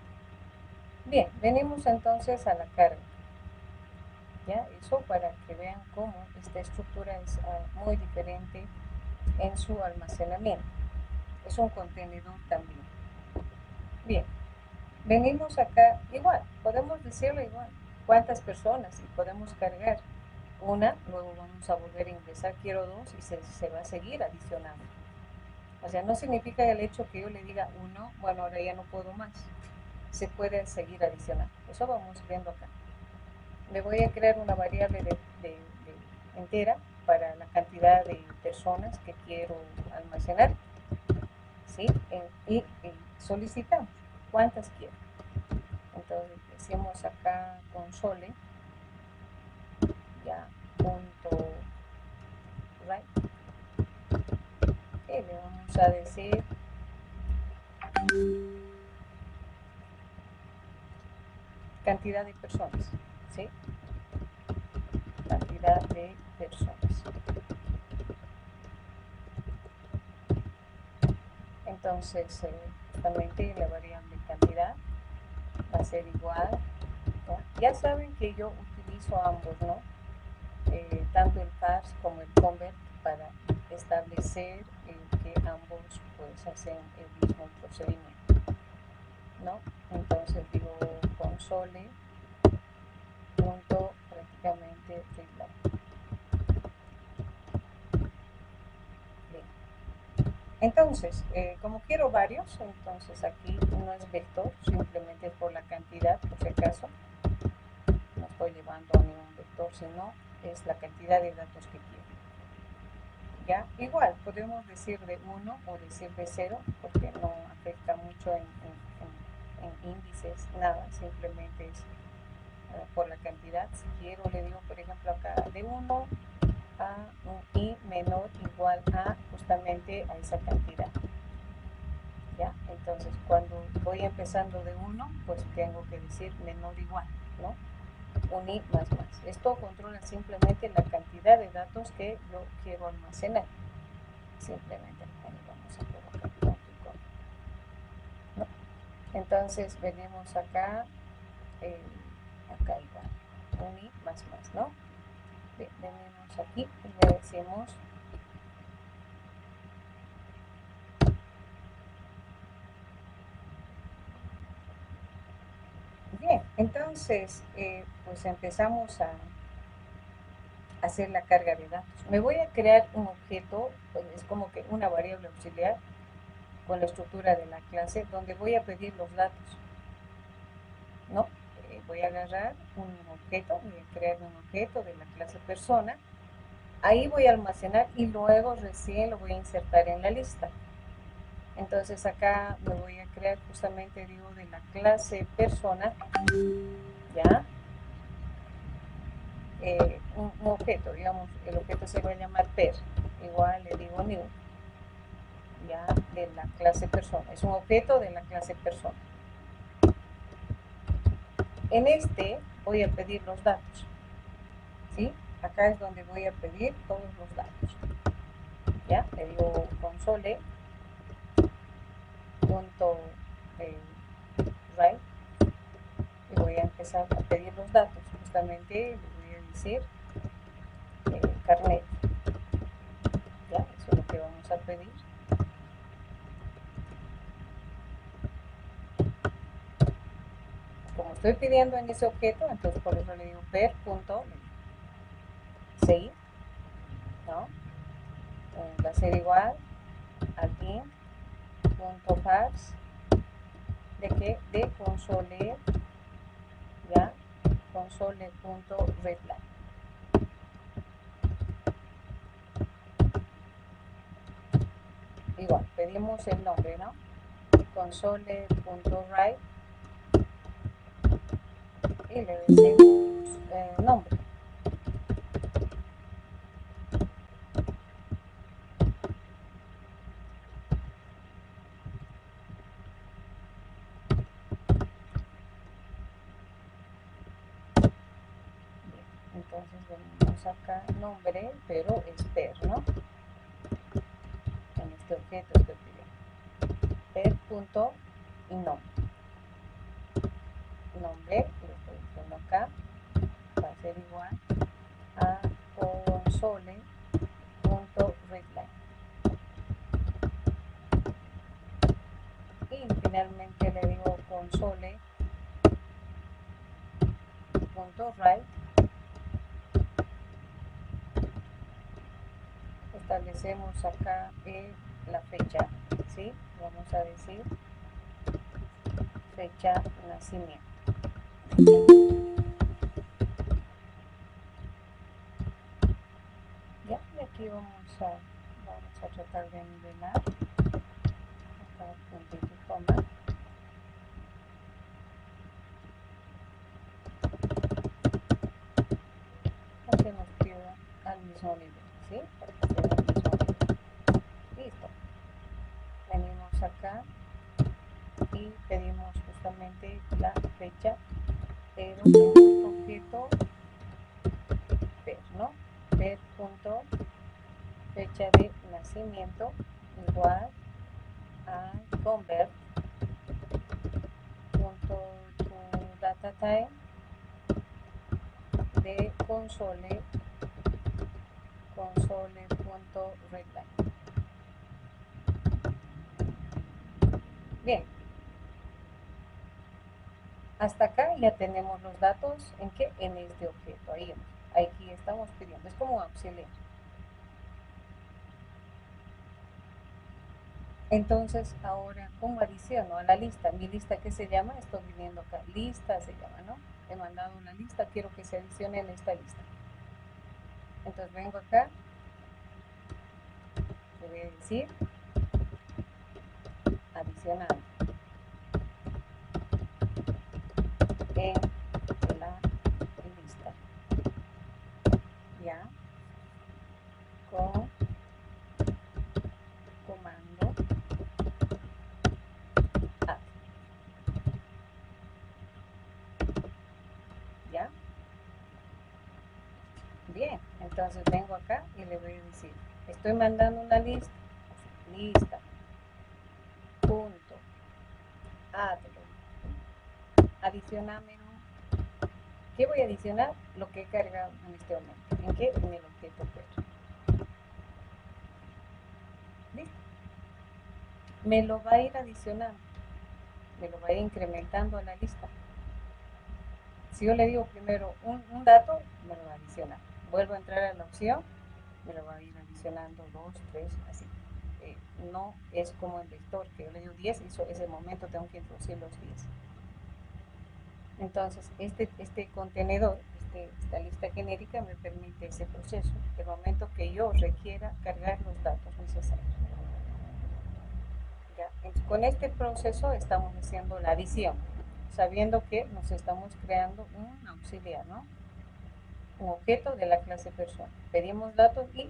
Bien, venimos entonces a la carga. Ya, eso para que vean cómo esta estructura es muy diferente en su almacenamiento. Es un contenedor también. Bien, venimos acá igual, podemos decirlo igual, cuántas personas y podemos cargar una, luego vamos a volver a ingresar, quiero dos y se va a seguir adicionando. O sea, no significa el hecho que yo le diga uno, bueno, ahora ya no puedo más. Se puede seguir adicionando. Eso vamos viendo acá. Me voy a crear una variable de entera para la cantidad de personas que quiero almacenar. ¿Sí? Y solicitamos cuántas quiero. Entonces decimos acá console, ya, punto right. Y le vamos a decir cantidad de personas, ¿sí? Cantidad de personas. Entonces, justamente la variable cantidad va a ser igual. Ya saben que yo utilizo ambos, ¿no? Tanto el parse como el convert para establecer que ambos pues hacen el mismo procedimiento, ¿no? Entonces digo console punto prácticamente readline. Entonces, como quiero varios, entonces aquí no es vector, simplemente es por la cantidad, por si acaso. No estoy llevando a ningún vector, sino es la cantidad de datos que quiero. ¿Ya? Igual, podemos decir de 1 o decir de 0, porque no afecta mucho en índices, nada, simplemente es por la cantidad. Si quiero, le digo, por ejemplo, acá de 1 a i menor igual a justamente a esa cantidad. ¿Ya? Entonces, cuando voy empezando de 1, pues tengo que decir menor igual, ¿no? uni más más. Esto controla simplemente la cantidad de datos que yo quiero almacenar. Simplemente vamos a colocar punto y coma, ¿no? Entonces venimos acá, acá igual, uni más más, ¿no? Bien, venimos aquí y le decimos bien. Entonces pues empezamos a hacer la carga de datos. Me voy a crear un objeto, pues es como que una variable auxiliar con la estructura de la clase donde voy a pedir los datos, ¿no? Voy a agarrar un objeto, voy a crear un objeto de la clase persona, ahí voy a almacenar y luego recién lo voy a insertar en la lista. Entonces acá me voy a crear justamente, digo, de la clase persona, ¿ya? Un objeto, digamos, el objeto se va a llamar per, igual le digo new, ya, de la clase persona, es un objeto de la clase persona. En este voy a pedir los datos, ¿sí? Acá es donde voy a pedir todos los datos, ya, le digo console punto write y voy a empezar a pedir los datos, justamente le voy a decir carnet, ya, eso es lo que vamos a pedir. Como estoy pidiendo en ese objeto, entonces por eso le digo per.seguir, ¿no? Va a ser igual al int.parse de que de console, ya, console.readline. Igual, pedimos el nombre, ¿no? console.write y le decimos nombre. Entonces venimos acá, nombre, pero es per, ¿no? En este objeto estoy pidiendo per.nombre. Nombre, lo estoy diciendo acá, va a ser igual a console.readline. Y finalmente le digo console.write. Establecemos acá la fecha, ¿sí? Vamos a decir fecha nacimiento. Ya, y aquí vamos a tratar de nivelar acá puntito y coma. Para que nos quede al mismo nivel, ¿sí? Para que esté al mismo nivel. Listo. Venimos acá y pedimos justamente la fecha, pero en nuestro objeto per, ¿no? Per.fecha de nacimiento igual a convert.toDataTime de console.readline. Bien, hasta acá ya tenemos los datos en que en este objeto, ahí aquí estamos pidiendo, es como un auxiliar. Entonces ahora, ¿cómo adiciono a la lista? Mi lista, ¿qué se llama? Estoy viendo acá, lista se llama, ¿no? He mandado una lista, quiero que se adicione en esta lista. Entonces vengo acá, le voy a decir adicionar en la lista, ya, con comando add, ya. Entonces vengo acá y le voy a decir, estoy mandando una lista, lista, punto, adlo, adicioname un, ¿qué voy a adicionar? Lo que he cargado en este momento. ¿En qué? En el objeto query. ¿Listo? Me lo va a ir adicionando, me lo va a ir incrementando a la lista. Si yo le digo primero un dato, me lo va a adicionar. Vuelvo a entrar a la opción, me lo va a ir adicionando 2, 3, así. No es como en vector, que yo le digo 10 y ese momento tengo que introducir los 10. Entonces, este contenedor, esta lista genérica me permite ese proceso, el momento que yo requiera cargar los datos necesarios. ¿Ya? Entonces, con este proceso estamos haciendo la adición, sabiendo que nos estamos creando un auxiliar, ¿no? Un objeto de la clase persona. Pedimos datos y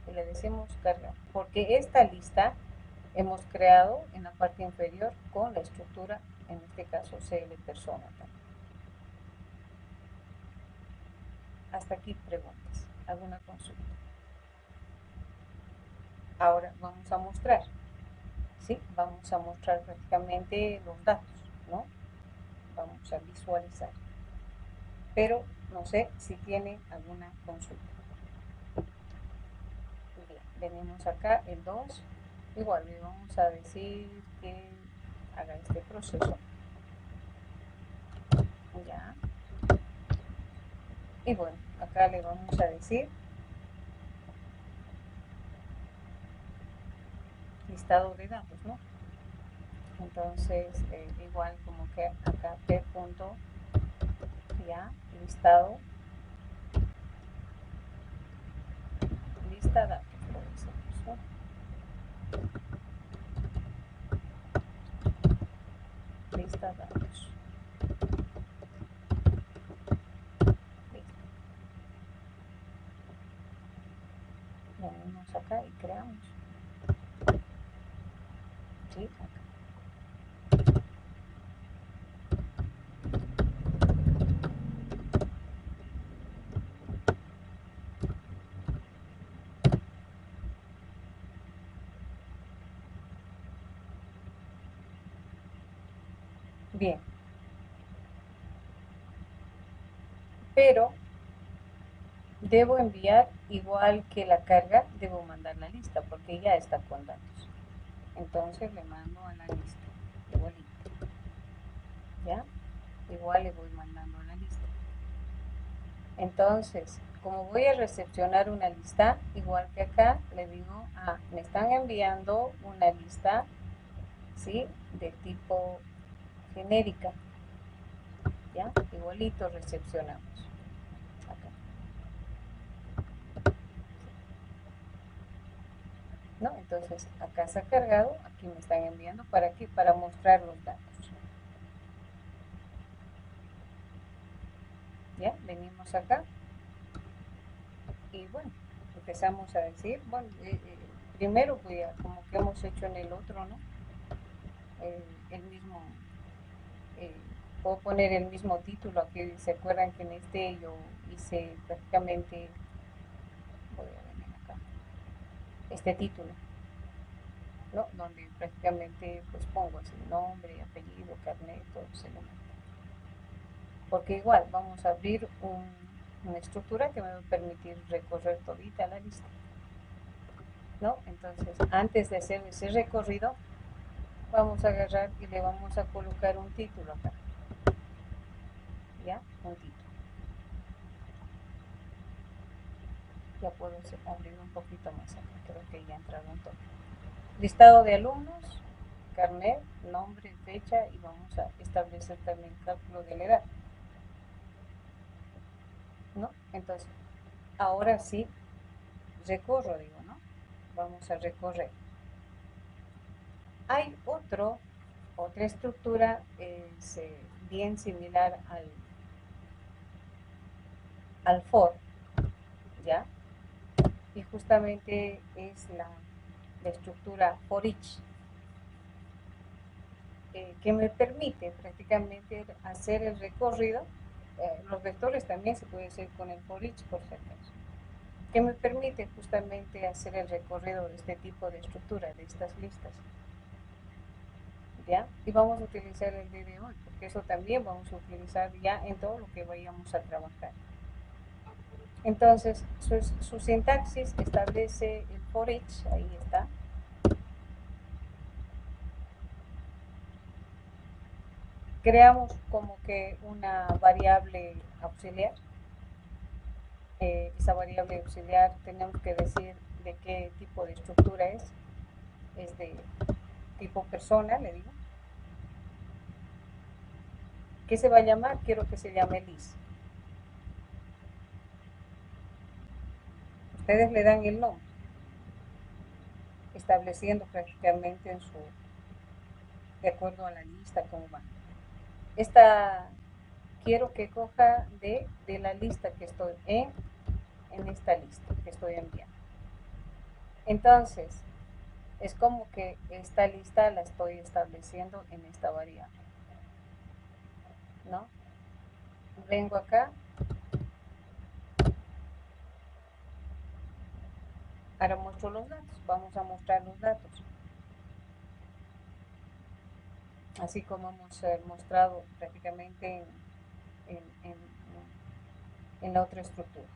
le decimos cargar, porque esta lista hemos creado en la parte inferior con la estructura, en este caso CL persona también. Hasta aquí preguntas, alguna consulta. Ahora vamos a mostrar, ¿sí? Vamos a mostrar prácticamente los datos, ¿no? Vamos a visualizar. Pero no sé si tiene alguna consulta. Bien, venimos acá, el 2. Igual le vamos a decir que haga este proceso. Ya. Y bueno, acá le vamos a decir listado de datos, ¿no? Entonces, igual como que acá p punto, ya, listado, lista datos, por ejemplo, ¿no? Lista datos. Listo. Venimos acá y creamos. Sí, acá. Bien. Pero debo enviar igual que la carga, debo mandar la lista porque ya está con datos. Entonces le mando a la lista, igualito. ¿Ya? Igual le voy mandando a la lista. Entonces, como voy a recepcionar una lista, igual que acá, le digo, me están enviando una lista, ¿sí? De tipo genérica. ¿Ya? Igualito recepcionamos. Acá. ¿No? Entonces, acá se ha cargado, aquí me están enviando, ¿para qué? Para mostrar los datos. ¿Ya? Venimos acá y bueno, empezamos a decir, bueno, primero voy a, como que hemos hecho en el otro, ¿no? El mismo, eh, puedo poner el mismo título, aquí se acuerdan que en este yo hice prácticamente, voy a venir acá, este título, ¿no? Donde prácticamente pues pongo así nombre, apellido, carnet, todo ese elemento. Porque igual vamos a abrir una estructura que me va a permitir recorrer todita la lista, ¿no? Entonces, antes de hacer ese recorrido, vamos a agarrar y le vamos a colocar un título acá, ¿ya? Un título. Ya puedo abrir un poquito más acá, creo que ya entraron todos. Listado de alumnos, carnet, nombre, fecha y vamos a establecer también el cálculo de la edad, ¿no? Entonces, ahora sí, recorro, digo, ¿no? Vamos a recorrer. Hay otra estructura bien similar al for, ¿ya? Y justamente es la estructura for each, que me permite prácticamente hacer el recorrido. Los vectores también se puede hacer con el for each, por si acaso. que me permite justamente hacer el recorrido de este tipo de estructura, de estas listas. ¿Ya? Y vamos a utilizar el día de hoy, porque eso también vamos a utilizar ya en todo lo que vayamos a trabajar. Entonces, su sintaxis establece el for each, ahí está. Creamos como que una variable auxiliar. Esa variable auxiliar tenemos que decir de qué tipo de estructura es de tipo persona, le digo. ¿Qué se va a llamar? Quiero que se llame list. Ustedes le dan el nombre, estableciendo prácticamente de acuerdo a la lista cómo va. Esta quiero que coja de la lista que estoy en esta lista que estoy enviando. Entonces, es como que esta lista la estoy estableciendo en esta variable, ¿no? Vengo acá, ahora muestro los datos, vamos a mostrar los datos, así como hemos mostrado prácticamente en, en, en la otra estructura,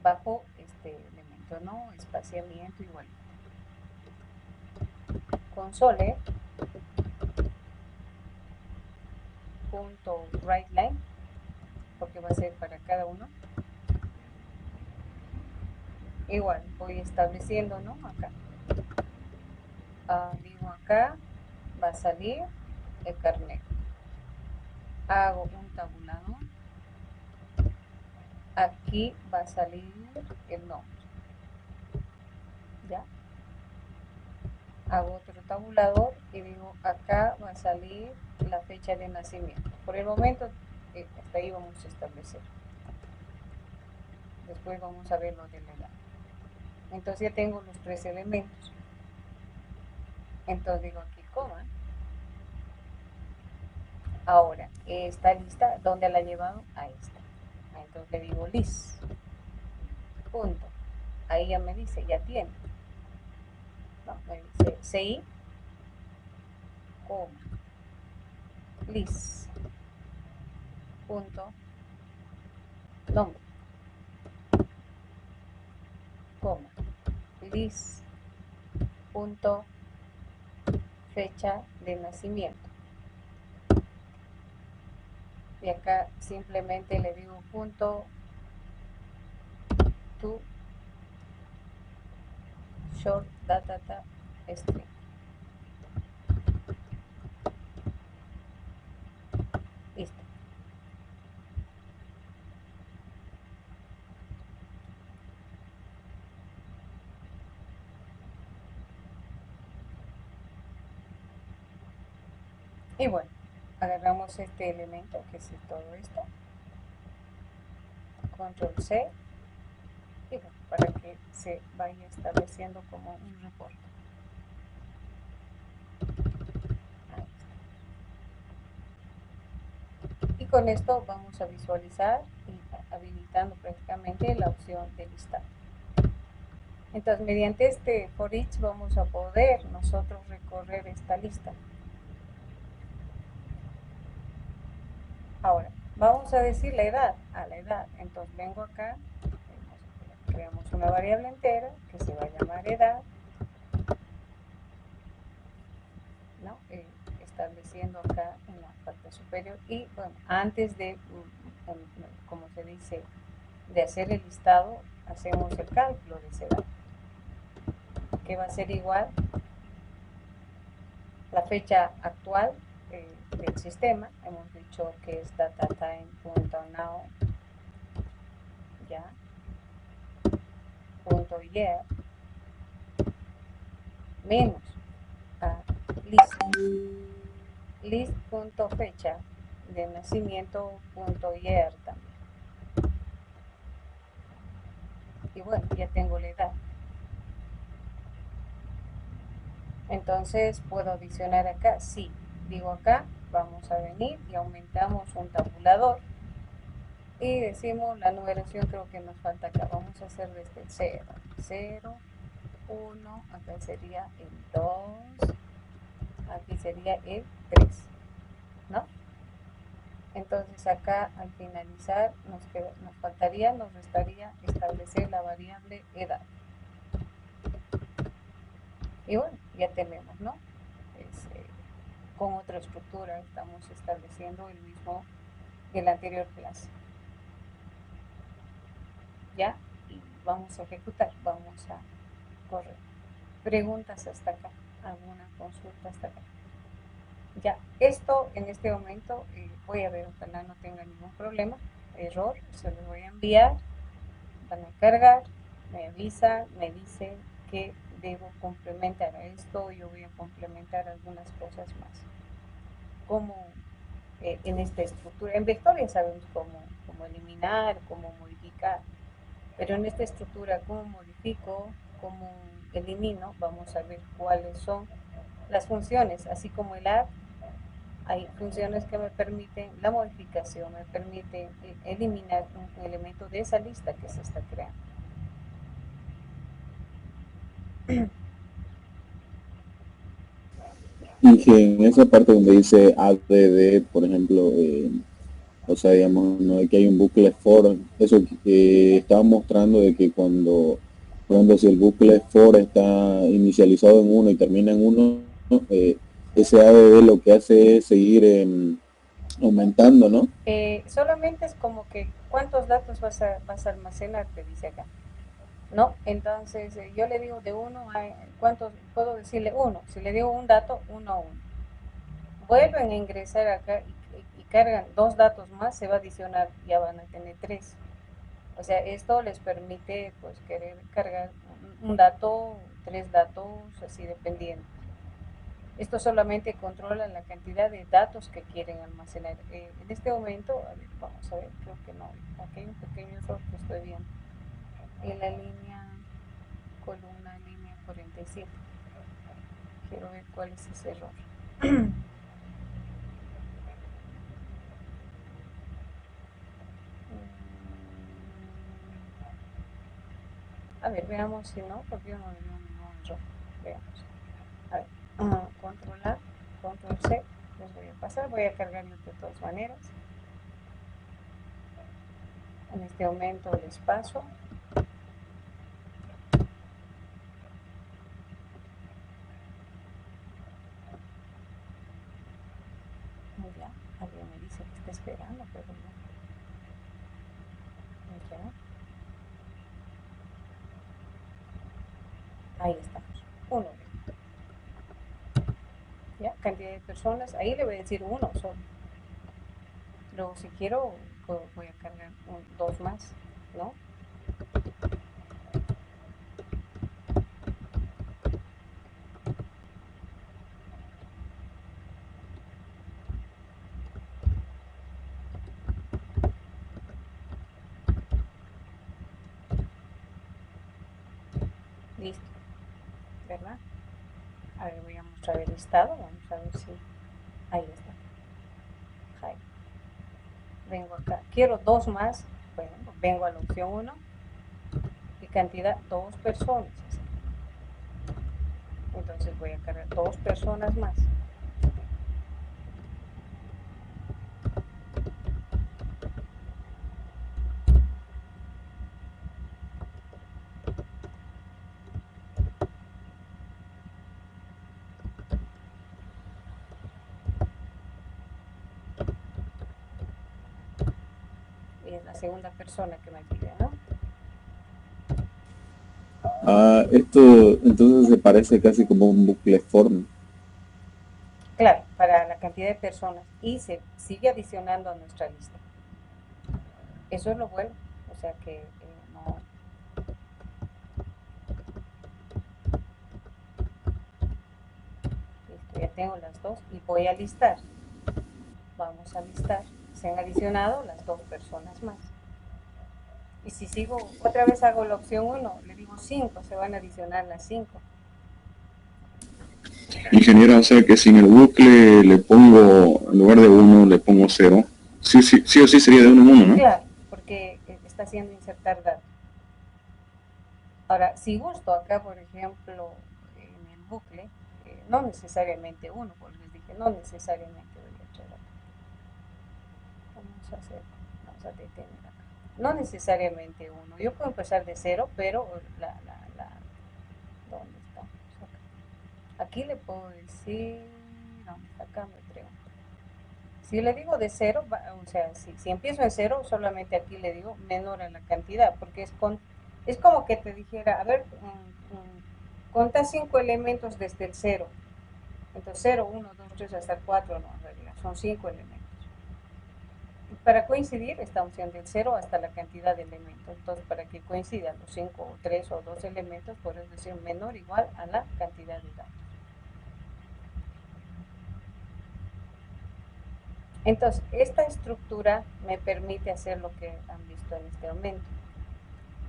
bajo este elemento, ¿no? Espaciamiento igual. Console punto writeLine, porque va a ser para cada uno. Igual voy estableciendo, ¿no? Acá. Digo acá, va a salir el carnet. Hago un tabulador. Aquí va a salir el nombre. ¿Ya? Hago otro tabulador y digo acá va a salir la fecha de nacimiento. Por el momento, hasta ahí vamos a establecer. Después vamos a ver lo de la edad. Entonces ya tengo los tres elementos. Entonces digo aquí coma. Ahora, esta lista, ¿dónde la he llevado? A esta. Entonces le digo list. Punto. Ahí ya me dice, ya tiene. ¿No? Me dice CI, coma, list. Punto. Nombre. Coma. List. Punto. Fecha de nacimiento. Y acá simplemente le digo punto to short data string. Listo. Y bueno, agarramos este elemento que es todo esto, control C, y bueno, para que se vaya estableciendo como un reporte. Y con esto vamos a visualizar y habilitando prácticamente la opción de listado. Entonces, mediante este for each vamos a poder nosotros recorrer esta lista. Ahora, vamos a decir la edad, a la edad. Entonces vengo acá, creamos una variable entera que se va a llamar edad, ¿no? Estableciendo acá en la parte superior. Y bueno, antes de, como se dice, de hacer el listado, hacemos el cálculo de esa edad, que va a ser igual la fecha actual del sistema. Hemos dicho que es datatime.now, ya, punto year, menos list.fecha de nacimiento.year también. Y bueno, ya tengo la edad. Entonces puedo adicionar acá, sí, digo acá, vamos a venir y aumentamos un tabulador Y decimos la numeración, creo que nos falta acá. Vamos a hacer desde el 0. 0, 1, acá sería el 2, aquí sería el 3, ¿no? Entonces acá al finalizar nos faltaría, nos restaría establecer la variable edad. Y bueno, ya tenemos, ¿no? Con otra estructura estamos estableciendo el mismo de la anterior clase. ¿Ya? Y vamos a ejecutar, vamos a correr. Preguntas hasta acá, alguna consulta hasta acá. Ya, esto en este momento voy a ver, ojalá no tenga ningún problema, error, se lo voy a enviar, van a cargar, me avisan, me dicen que debo complementar a esto, yo voy a complementar algunas cosas más. Como en esta estructura, en vector ya sabemos cómo eliminar, cómo modificar, pero en esta estructura, cómo modifico, cómo elimino, vamos a ver cuáles son las funciones, así como el add. Hay funciones que me permiten la modificación, me permiten eliminar un elemento de esa lista que se está creando. Y que en esa parte donde dice ADD, por ejemplo, o sea, digamos, no es que hay un bucle for, eso que estaba mostrando de que cuando, por ejemplo, si el bucle for está inicializado en 1 y termina en 1, ese ADD lo que hace es seguir aumentando, ¿no? Solamente es como que cuántos datos vas a almacenar, te dice acá. ¿No? Entonces yo le digo de 1 a cuántos, puedo decirle 1. Si le digo un dato, 1 a 1. Vuelven a ingresar acá y cargan 2 datos más, se va a adicionar, ya van a tener 3. O sea, esto les permite pues querer cargar un dato, 3 datos, así dependiendo. Esto solamente controla la cantidad de datos que quieren almacenar. En este momento, a ver, vamos a ver, creo que no. Aquí hay un pequeño error que estoy viendo. En la línea, columna, línea 47. Quiero ver cuál es ese error. A ver, veamos si no, porque yo no veo ningún error. Veamos. A ver, control A, control C, les voy a pasar, voy a cargar de todas maneras. En este momento les paso. Ya, alguien me dice que está esperando, pero no. Ya. Ahí estamos. 1. Ya, cantidad de personas, ahí le voy a decir 1 solo. Luego si quiero voy a cargar 2 más, ¿no? Listo, ¿verdad? A ver, voy a mostrar el estado, vamos a ver si ahí está. Ahí. Vengo acá, quiero 2 más, bueno, vengo a la opción 1 y cantidad 2 personas. Entonces voy a cargar 2 personas más. Y es la segunda persona que me pide, ¿no? Esto entonces se parece casi como un bucle for. Claro, para la cantidad de personas y se sigue adicionando a nuestra lista. Eso es lo bueno, o sea que no. Listo, ya tengo las 2 y voy a listar. Vamos a listar. Se han adicionado las 2 personas más. Y si sigo, otra vez hago la opción 1, le digo 5, se van a adicionar las 5. Ingeniera, o sea que si en el bucle le pongo, en lugar de 1, le pongo 0, sí o sí sería de 1 en 1, ¿no? Claro, haciendo insertar datos. Ahora, si gusto acá, por ejemplo, en el bucle, no necesariamente uno, porque les dije, no necesariamente voy a echar acá. Vamos a detener acá. No necesariamente uno. Yo puedo empezar de cero, pero ¿dónde estamos? Acá. Aquí le puedo decir, ¿dónde está acá? Me pregunto. Si le digo de cero, o sea, si empiezo en cero, solamente aquí le digo menor a la cantidad, porque es como que te dijera, a ver, conta 5 elementos desde el cero. Entonces 0, 1, 2, 3 hasta 4, no, en realidad son 5 elementos. Y para coincidir estamos haciendo del 0 hasta la cantidad de elementos. Entonces para que coincidan los 5 o 3 o 2 elementos, podemos decir menor o igual a la cantidad de datos. Entonces, esta estructura me permite hacer lo que han visto en este momento.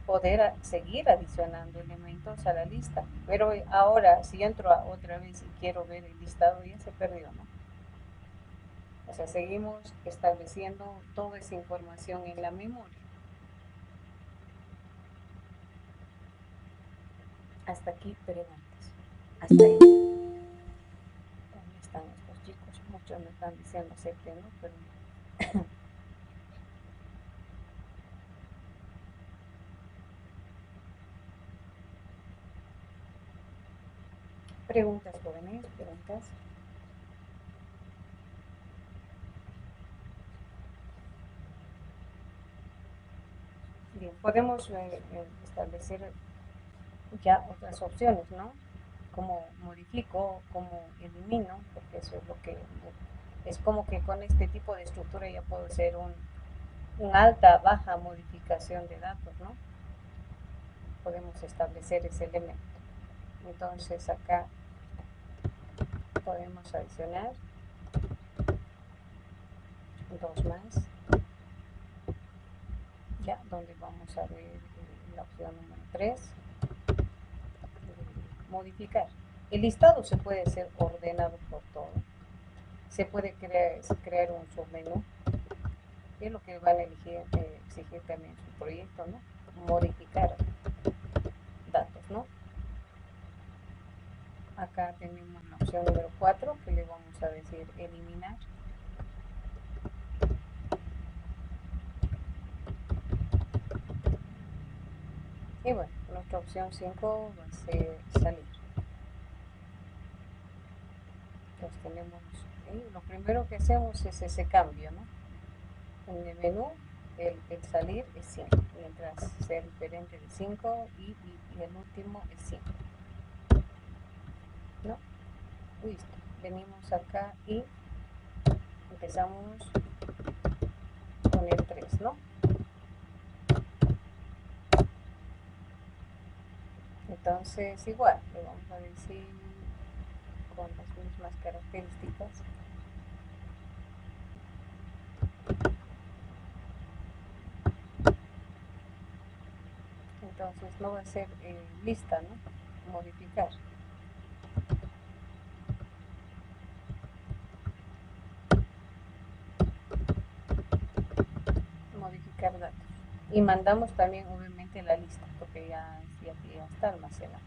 Poder seguir adicionando elementos a la lista. Pero ahora, si entro otra vez y quiero ver el listado, ya se perdió, ¿no? O sea, seguimos estableciendo toda esa información en la memoria. Hasta aquí preguntas. Hasta ahí. ¿Dónde están estos chicos? Muchos me están diciendo acepte, ¿no? Pero preguntas, jóvenes, preguntas. Bien, podemos establecer ya otras opciones, ¿no? Cómo modifico, cómo elimino, porque eso es lo que es como que con este tipo de estructura ya puedo hacer un alta, baja modificación de datos, ¿no? Podemos establecer ese elemento. Entonces acá podemos adicionar dos más, ya, donde vamos a ver la opción número 3, modificar. El listado se puede hacer ordenado por todo. Se puede crear un submenú, que es lo que van a exigir también su proyecto, ¿no? Modificar datos, ¿no? Acá tenemos la opción número 4, que le vamos a decir eliminar. Y bueno, nuestra opción 5 va a ser salir. Entonces tenemos, lo primero que hacemos es ese cambio, ¿no? En el menú, el salir es 100, mientras sea diferente de 5 y el último es 5. ¿No? Listo. Venimos acá y empezamos con el 3, ¿no? Entonces, igual, le vamos a decir con las mismas características. Entonces, no va a ser lista, ¿no? Modificar. Modificar datos. Y mandamos también, obviamente, la lista, porque ya está almacenada.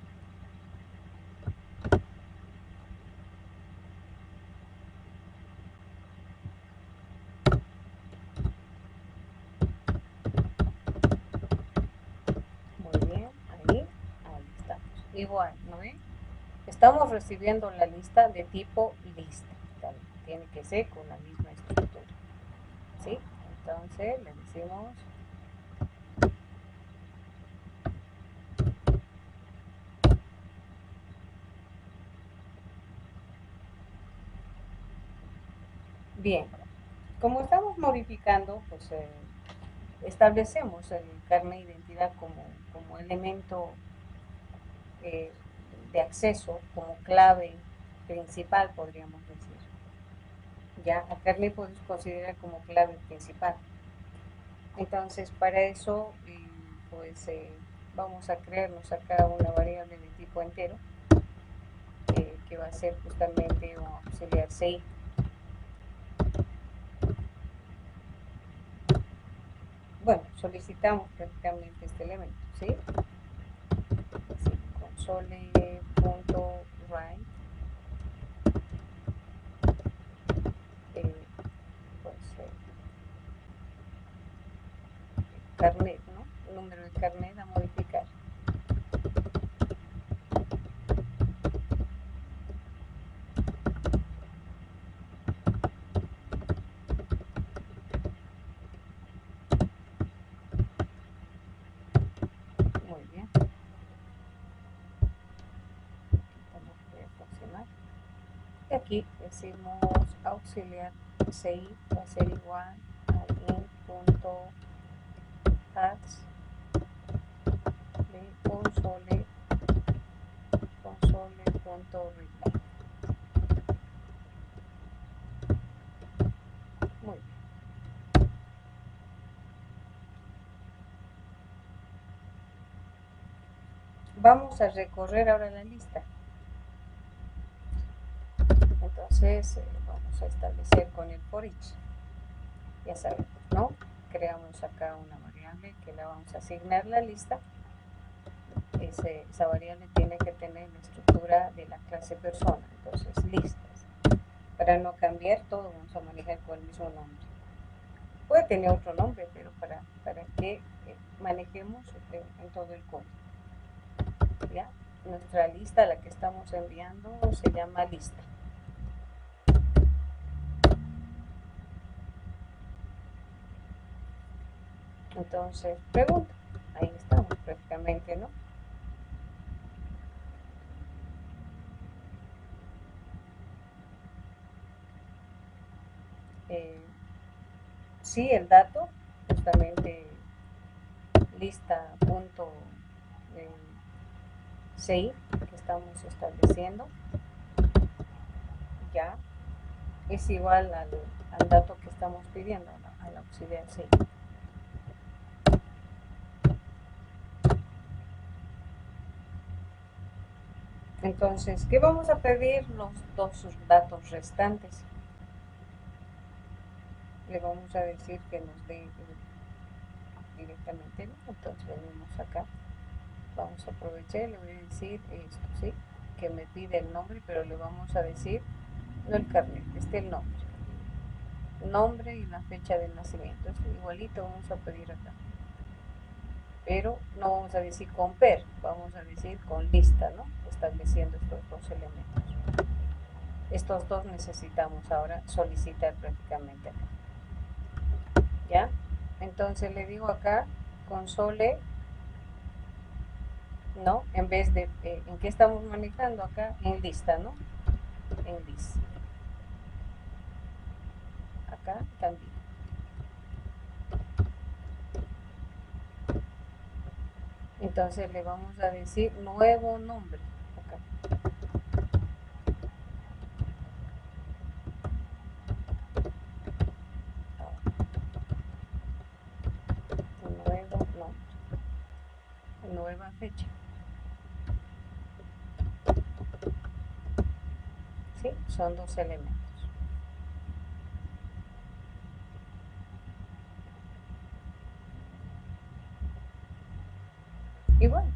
Muy bien, ahí estamos. Igual, ¿no ven? Estamos recibiendo la lista de tipo lista. También tiene que ser con la misma estructura. ¿Sí? Entonces le decimos bien. Como estamos modificando, pues establecemos el carnet de identidad como elemento de acceso, como clave principal, podríamos decir. Ya, a carnet podemos considerar como clave principal. Entonces, para eso, pues vamos a crearnos acá una variable de tipo entero, que va a ser justamente un auxiliar CI. Bueno, solicitamos prácticamente este elemento, ¿sí? Sí, console.write, carnet, ¿no? El número de carnet a modificar. Muy bien. Tenemos que aproximar. Y aquí decimos auxiliar CI va a ser igual a in.ads de console.readline. Muy bien. Vamos a recorrer ahora la lista. Entonces vamos a establecer con el for each. Ya sabemos, ¿no? Creamos acá una variable que le vamos a asignar la lista. Esa variable tiene que tener la estructura de la clase persona, entonces listas. Para no cambiar todo vamos a manejar con el mismo nombre. Puede tener otro nombre, pero para que manejemos en todo el código. ¿Ya? Nuestra lista, la que estamos enviando, se llama lista. Entonces, pregunta. Ahí estamos prácticamente, ¿no? Sí, el dato, justamente lista.ci que estamos estableciendo, ya es igual al dato que estamos pidiendo, al auxiliar CI. Entonces, ¿qué vamos a pedir? Los dos datos restantes. Le vamos a decir que nos dé directamente, ¿no? Entonces venimos acá, vamos a aprovechar, le voy a decir esto, ¿sí? Que me pide el nombre, pero le vamos a decir, no el carnet, el nombre y la fecha de nacimiento, es igualito vamos a pedir acá. Pero no vamos a decir con per, vamos a decir con lista, ¿no? Estableciendo estos dos elementos. Estos dos necesitamos ahora solicitar prácticamente acá. ¿Ya? Entonces le digo acá, console, ¿no? En vez de, ¿en qué estamos manejando acá? En lista, ¿no? En list. Acá también. Entonces le vamos a decir nuevo nombre. Acá. Nuevo nombre. Nueva fecha. ¿Sí? Son dos elementos. Y bueno,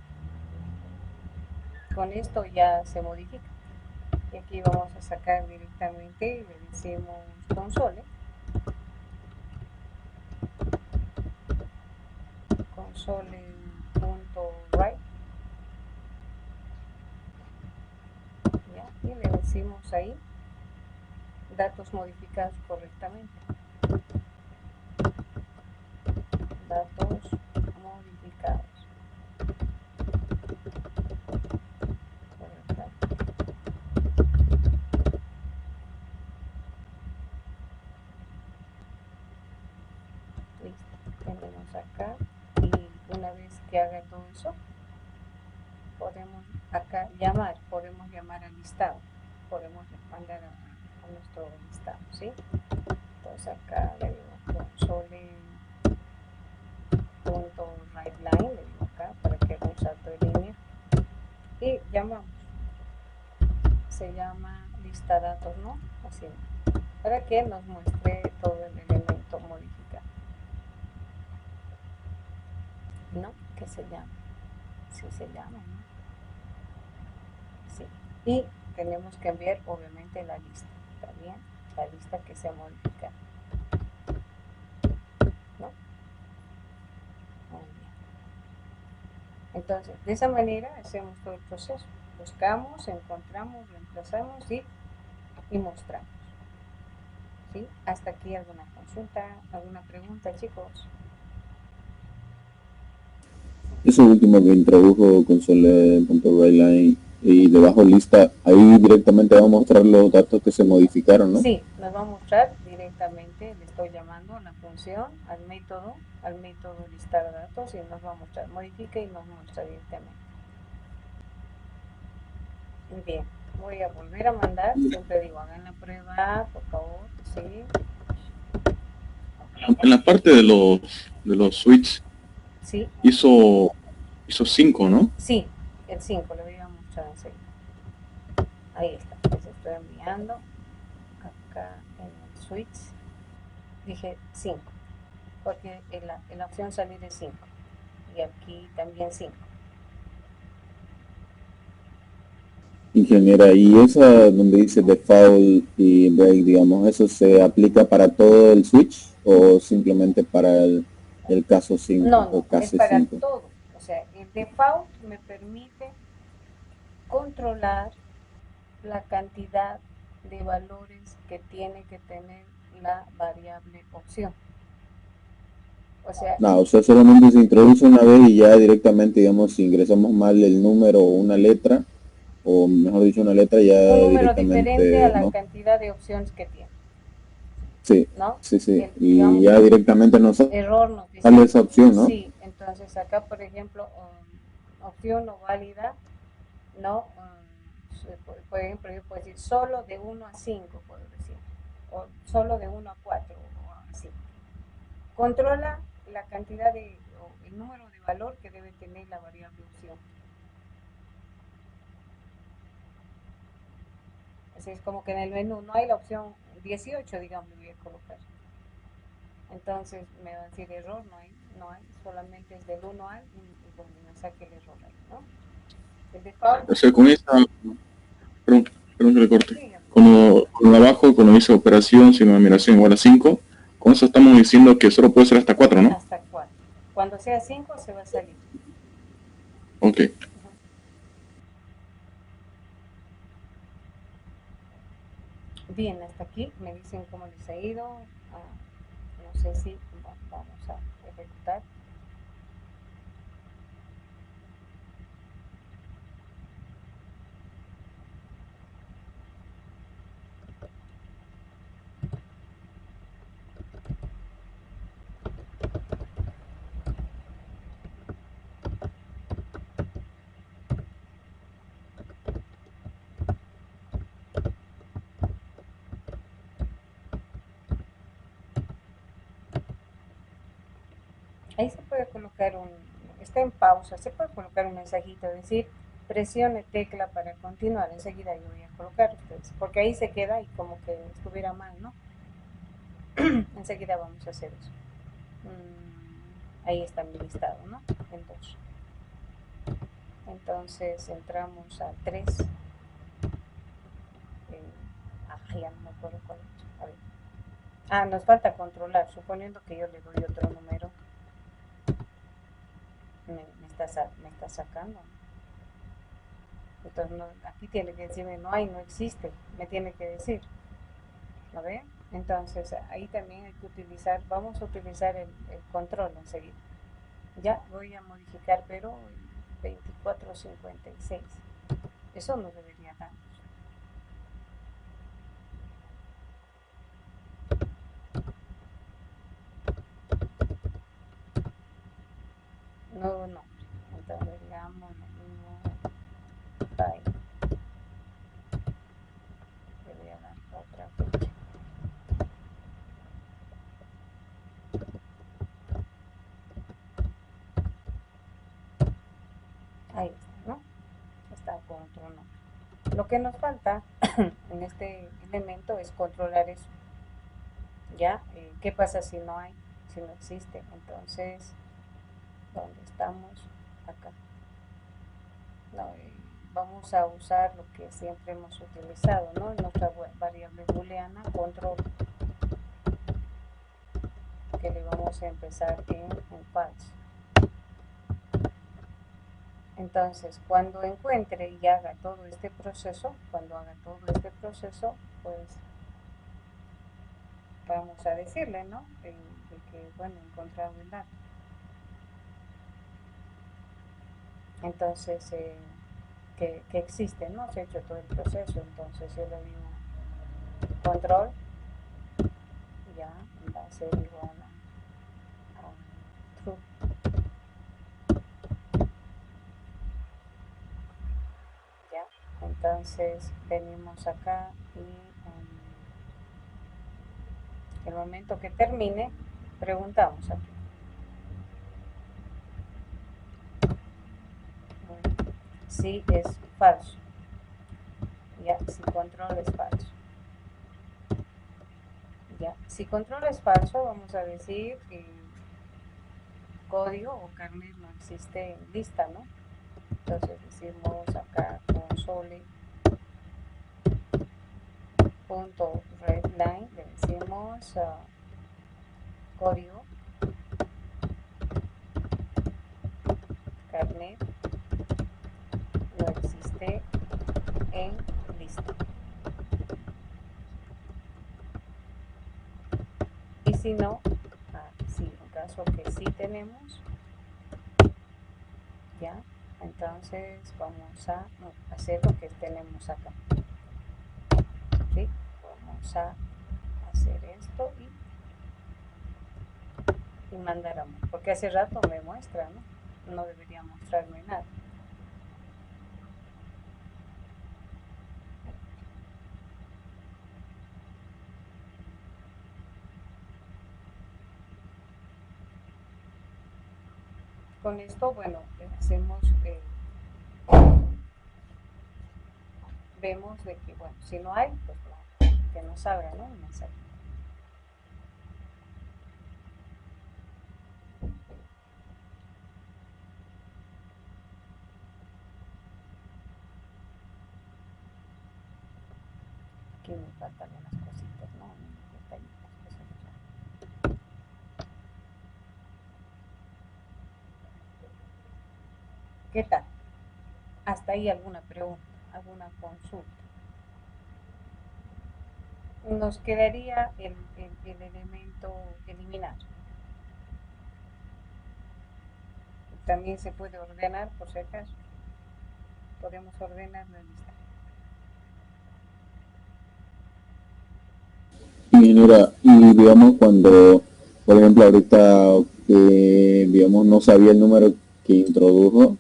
con esto ya se modifica. Y aquí vamos a sacar directamente y le decimos console. Console.write. ¿Ya? Y le decimos ahí datos modificados correctamente. Datos modificados. Listo. Tenemos acá y una vez que haga todo eso, podemos acá podemos llamar al listado. Podemos mandar a nuestro listado, ¿sí? Entonces acá le digo console.writeLine, le digo acá para que haga un salto de línea y llamamos. Se llama lista datos, ¿no? Así, para que nos muestre todo el elemento modificado. que se llama, si se llama, ¿no? Sí. Y tenemos que enviar obviamente la lista, ¿está bien? La lista que se ha modificado, ¿no? Muy bien. Entonces, de esa manera hacemos todo el proceso. Buscamos, encontramos, reemplazamos y mostramos. ¿Sí? Hasta aquí alguna consulta, alguna pregunta, chicos. Eso último que introdujo console.writeline y debajo lista, ahí directamente va a mostrar los datos que se modificaron, ¿no? Sí, nos va a mostrar directamente, le estoy llamando a la función, al método listar datos y nos va a mostrar, modifica y nos muestra directamente. Bien, voy a volver a mandar, siempre digo, hagan la prueba, por favor, sí. En la parte de los switch Sí, hizo 5, ¿no? sí, el 5, le voy a mostrar enseguida. Ahí está, les estoy enviando acá en el switch, dije 5, porque en la opción salir es 5 y aquí también 5. Ingeniera, y esa donde dice default y break, digamos, ¿eso se aplica para todo el switch o simplemente para el caso 5 No, o no, es case para 5? todo. O sea, el default me permite controlar la cantidad de valores que tiene que tener la variable opción. O sea, No, o sea, solamente se introduce una vez y ya directamente, digamos, si ingresamos mal el número o una letra, o mejor dicho, una letra, ya un número diferente a directamente, la ¿no? cantidad de opciones que tiene, Sí, ¿no? sí, sí. Y Digamos, ya directamente nos error nos sale dice, esa opción, ¿no? sí, entonces acá, por ejemplo, opción no válida, ¿no? Por ejemplo, yo puedo decir solo de 1 a 5, puedo decir, o solo de 1 a 4, o así. Controla la cantidad de, o el número de valor que debe tener la variable opción. Así es como que en el menú no hay la opción 18, digamos, le voy a colocar. Entonces me va a decir error, no hay, solamente es del 1 al, y bueno, me saque el error ahí, ¿no? El default, O sea, con esa, perdón, perdón que le corte. sí, Con abajo, cuando dice operación sin numeración igual a 5, con eso estamos diciendo que solo puede ser hasta 4, ¿no? hasta 4. Cuando sea 5 se va a salir. Ok. Bien, hasta aquí me dicen cómo les ha ido. No sé si vamos a ejecutar. Ahí se puede colocar está en pausa, se puede colocar un mensajito, decir, presione tecla para continuar. Enseguida yo voy a colocar ustedes, porque ahí se queda y como que estuviera mal, ¿no? Enseguida vamos a hacer eso. Ahí está mi listado, ¿no? En 2. Entonces entramos al 3. Ya no me acuerdo cuál es. A ver. Nos falta controlar, suponiendo que yo le doy otro número, me está sacando. Entonces aquí tiene que decirme no hay, no existe, me tiene que decir. ¿A ver? Entonces ahí también hay que utilizar, vamos a utilizar el control enseguida. Ya voy a modificar, pero el 2456. Eso no debería dar. Nuevo nombre. Entonces digamos bye. Le voy a dar otra fecha. Ahí está, ¿no? Está con otro nombre. Lo que nos falta en este elemento es controlar eso. ¿Ya? ¿Qué pasa si no hay? Si no existe. Entonces donde estamos acá. No, vamos a usar lo que siempre hemos utilizado, ¿no? Nuestra variable booleana control, que le vamos a empezar en false. Entonces, cuando encuentre y haga todo este proceso, pues vamos a decirle, ¿no? De que, bueno, encontrado el dato. Entonces, que existe, ¿no? Se ha hecho todo el proceso. Entonces, yo le digo control, ya va a ser igual a true. Ya, entonces venimos acá y el momento que termine, preguntamos aquí. Si es falso. Ya, si control es falso. Ya, si control es falso, vamos a decir que código o carnet no existe en lista, ¿no? Entonces decimos acá console.readline, le decimos código carnet no existe en lista. Y si no, sí, en caso que sí tenemos, ya, entonces vamos a hacer lo que tenemos acá. ¿Sí? Vamos a hacer esto y mandar a mover, porque hace rato me muestra, ¿no? No debería mostrarme nada. Con esto, bueno, hacemos, vemos de que, bueno, si no hay, pues no, que nos abra, ¿no? El mensaje. Aquí me faltan unas cositas, ¿no? Unos detallitos que se nos dan. ¿Qué tal? Hasta ahí alguna pregunta, alguna consulta. Nos quedaría el elemento eliminar. También se puede ordenar, por si acaso. Podemos ordenar la lista. Y mira, y digamos cuando, por ejemplo, ahorita digamos no sabía el número que introdujo,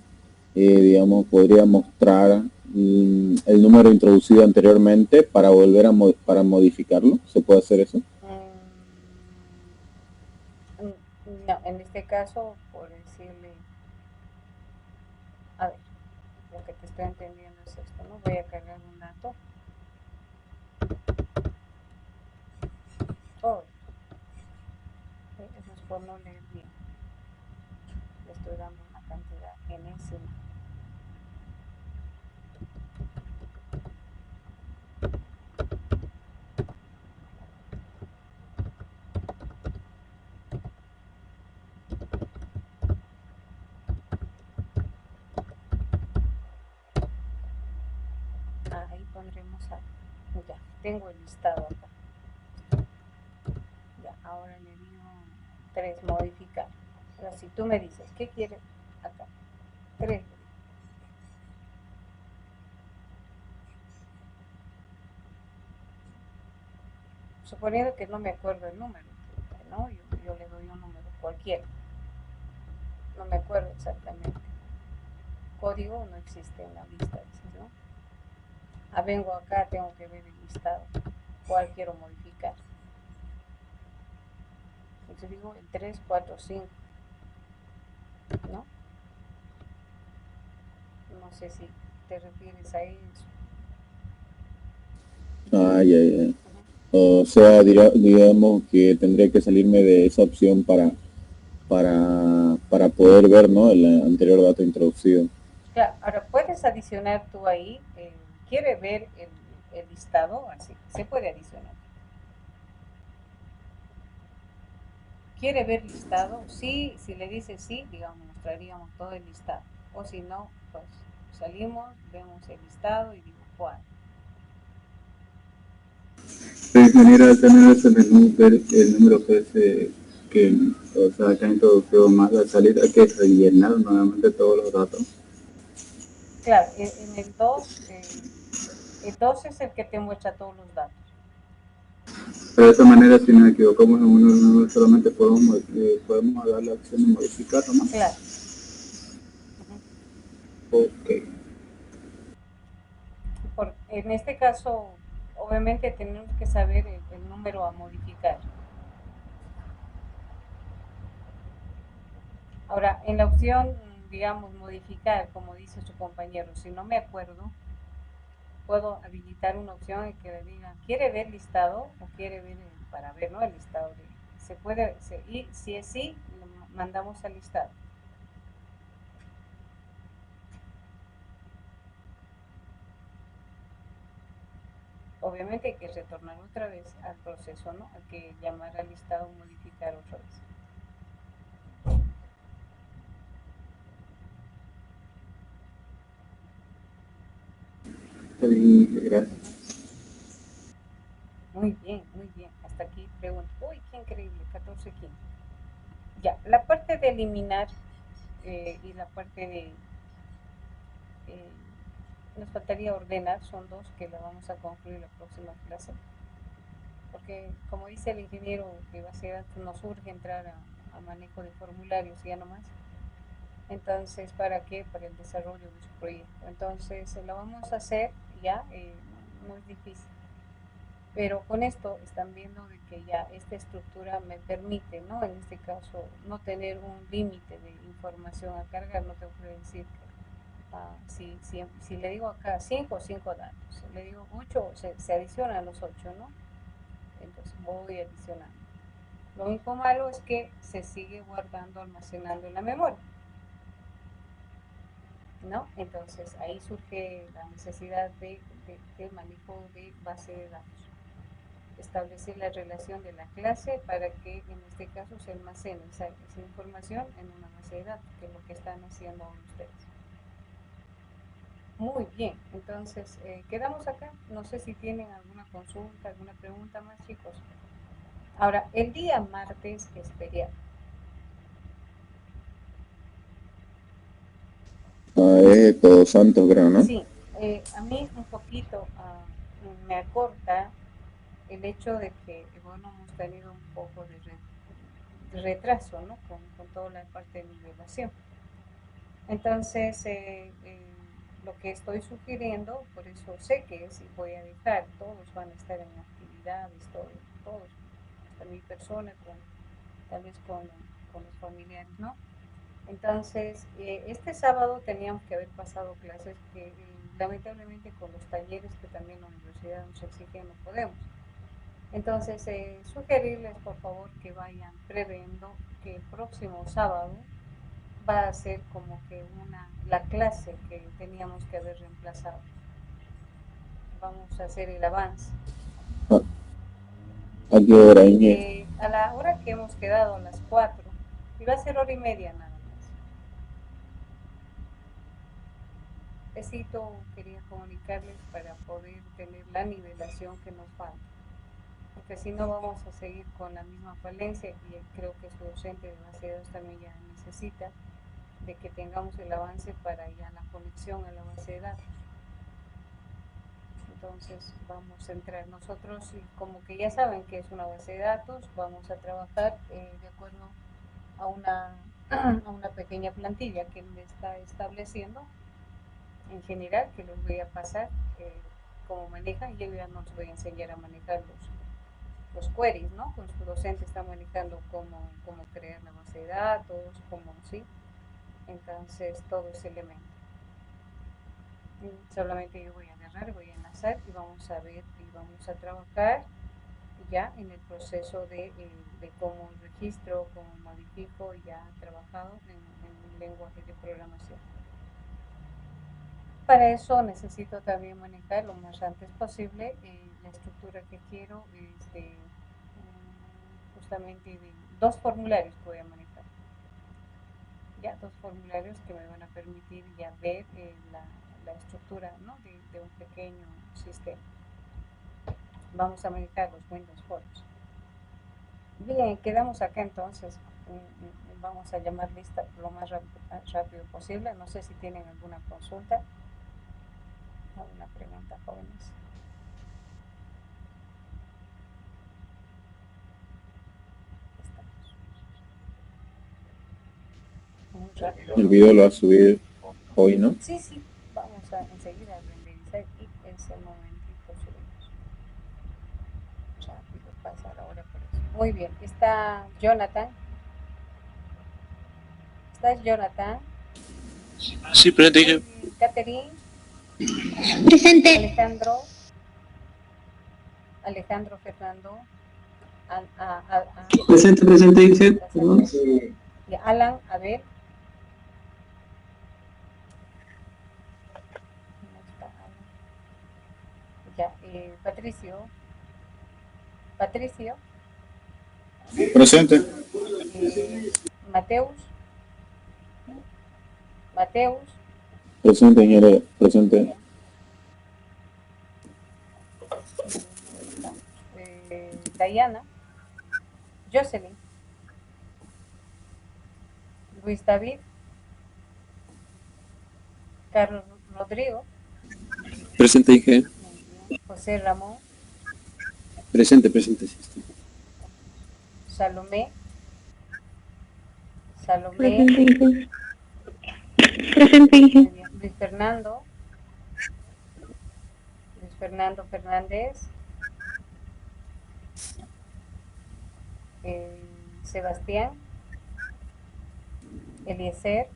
digamos podría mostrar el número introducido anteriormente para volver a para modificarlo. ¿Se puede hacer eso? No, en este caso, por decirle, a ver, lo que te estoy entendiendo es esto, ¿no? Voy a cargar un dato. Oh, eso es por no leer bien. Le estoy dando una cantidad enésima. Ahí pondremos a, ya, tengo el listado acá. Ya, ahora le digo 3, modificar. Ahora si tú me dices, ¿qué quieres acá? 3. Suponiendo que no me acuerdo el número, ¿no? Yo le doy un número cualquiera. No me acuerdo exactamente. Código no existe en la lista, ¿no? Vengo acá, tengo que ver el listado. ¿Cuál quiero modificar? Entonces digo el 3, 4, 5. ¿No? No sé si te refieres a eso. Ya. O sea, digamos que tendría que salirme de esa opción para para poder ver, ¿no?, el anterior dato introducido. Claro, ahora puedes adicionar tú ahí, quiere ver el listado, así, se puede adicionar. ¿Quiere ver listado? Sí, si le dice sí, digamos, mostraríamos todo el listado. O si no, pues salimos, vemos el listado y digo cuál. De manera tener ese menú, ver el número que o sea, que ha introducido más la salida, que es rellenar nuevamente todos los datos. Claro, en el 2 es el que te muestra todos los datos. Pero de esa manera, si nos equivocamos en uno, solamente podemos dar la opción de modificar, ¿no? Claro. Ok. En este caso, obviamente tenemos que saber el número a modificar. Ahora, en la opción, digamos, modificar, como dice su compañero, si no me acuerdo, puedo habilitar una opción en que le diga, ¿quiere ver listado o quiere ver para ver, ¿no?, el listado? Se puede, y si es sí, lo mandamos al listado. Obviamente hay que retornar otra vez al proceso, ¿no? Hay que llamar al listado, modificar otra vez. Gracias. Muy bien, muy bien. Hasta aquí pregunto. Uy, qué increíble, 14 15. Ya, la parte de eliminar y la parte de nos faltaría ordenar, son dos que la vamos a concluir la próxima clase. Porque como dice el ingeniero que va a ser, nos urge entrar a manejo de formularios ya nomás. Entonces, ¿para qué? Para el desarrollo de su proyecto. Entonces, lo vamos a hacer ya, no es difícil. Pero con esto están viendo de que ya esta estructura me permite, ¿no?, en este caso, no tener un límite de información a cargar. No tengo que decir que si le digo acá 5 datos, si le digo 8, se adicionan los 8, ¿no? Entonces voy adicionando. Lo único malo es que se sigue guardando, almacenando en la memoria, ¿no? Entonces ahí surge la necesidad de manejo de base de datos. Establecer la relación de la clase para que en este caso se almacene esa información en una base de datos, que es lo que están haciendo ustedes. Muy bien, entonces quedamos acá. No sé si tienen alguna consulta, alguna pregunta más, chicos. Ahora, el día martes es feriado. Es Todos Santos, creo, ¿no? Sí, a mí un poquito me acorta el hecho de que, bueno, hemos tenido un poco de retraso, ¿no?, con toda la parte de nivelación. Entonces, lo que estoy sugiriendo, por eso sé que si voy a dejar, todos van a estar en actividades, todos, hasta mi persona, tal vez con los familiares, ¿no? Entonces, este sábado teníamos que haber pasado clases que lamentablemente con los talleres que también la universidad nos exige no podemos. Entonces, sugerirles por favor que vayan previendo que el próximo sábado va a ser como que la clase que teníamos que haber reemplazado. Vamos a hacer el avance. ¿A qué hora, Inés? A la hora que hemos quedado, a las 4, y va a ser hora y media nada más. Quería comunicarles para poder tener la nivelación que nos falta, porque si no vamos a seguir con la misma falencia, y creo que su docente de base de datos también ya necesita de que tengamos el avance para ya la conexión a la base de datos. Entonces vamos a entrar nosotros, y como que ya saben que es una base de datos, vamos a trabajar de acuerdo a una pequeña plantilla que me está estableciendo en general, que les voy a pasar cómo manejan. Yo ya no les voy a enseñar a manejar los queries, ¿no? Con su docente está manejando cómo crear la base de datos, cómo, ¿sí? Entonces todo ese elemento. Solamente yo voy a agarrar, voy a enlazar y vamos a ver y vamos a trabajar ya en el proceso de cómo registro, cómo modifico ya trabajado en un lenguaje de programación. Para eso necesito también manejar lo más antes posible la estructura que quiero, justamente de 2 formularios que voy a manejar. Ya 2 formularios que me van a permitir ya ver la estructura, ¿no? de un pequeño sistema. Vamos a manejar los Windows Forms. Bien, quedamos acá entonces. Vamos a llamar lista lo más rápido posible. No sé si tienen alguna consulta. ¿Alguna pregunta, jóvenes? Muy rápido. El video lo va a subir hoy, ¿no? Sí, sí. Vamos a enseguida a renderizar y ese momentito subimos. Rápido pasa la hora por eso. Muy bien. Está Jonathan. ¿Estás, Jonathan? Sí, presente. Catherine. Presente. Alejandro Fernando. Presente, dice. Perdón. Y Alan, a ver. ¿Dónde está Alan? Ya, Patricio. Presente. Mateus. Presente, ingeniero, presente. Diana. Jocelyn. Luis David. Carlos Rodrigo. Presente, Inge. José Ramón. Presente, sí. Salomé. Presente, Inge. Presente, Inge. Luis Fernando Fernández. Sebastián. Eliezer.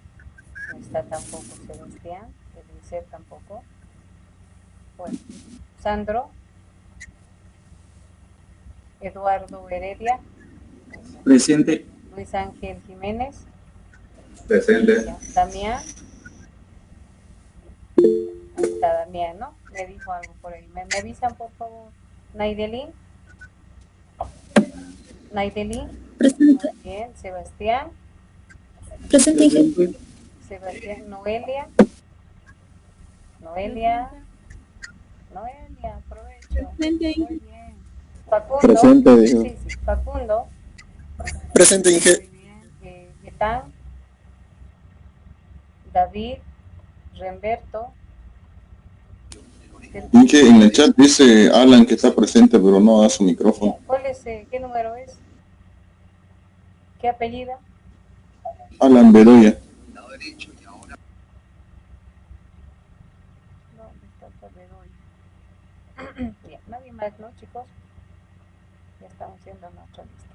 No está tampoco Sebastián. Eliezer tampoco. Bueno, Sandro. Eduardo Heredia. Presente. Luis Ángel Jiménez. Presente. Damián. Ahí está Damián, ¿no? Me dijo algo por ahí. ¿Me avisan, por favor? Naidelín. Presente. Muy bien. Sebastián. Presente, Inge. Sebastián. Noelia, aprovecho. Presente, Inge. Muy bien. Facundo. Presente, dijo. Sí, Facundo. Presente, Inge. Muy bien. Getán. David. Remberto. Inge, en el chat dice Alan que está presente, pero no da su micrófono. ¿Cuál es? ¿Qué número es? ¿Qué apellida? Alan Bedoya. No, está Bedoya. Bien, nadie más, ¿no, chicos? Ya estamos haciendo nuestra lista.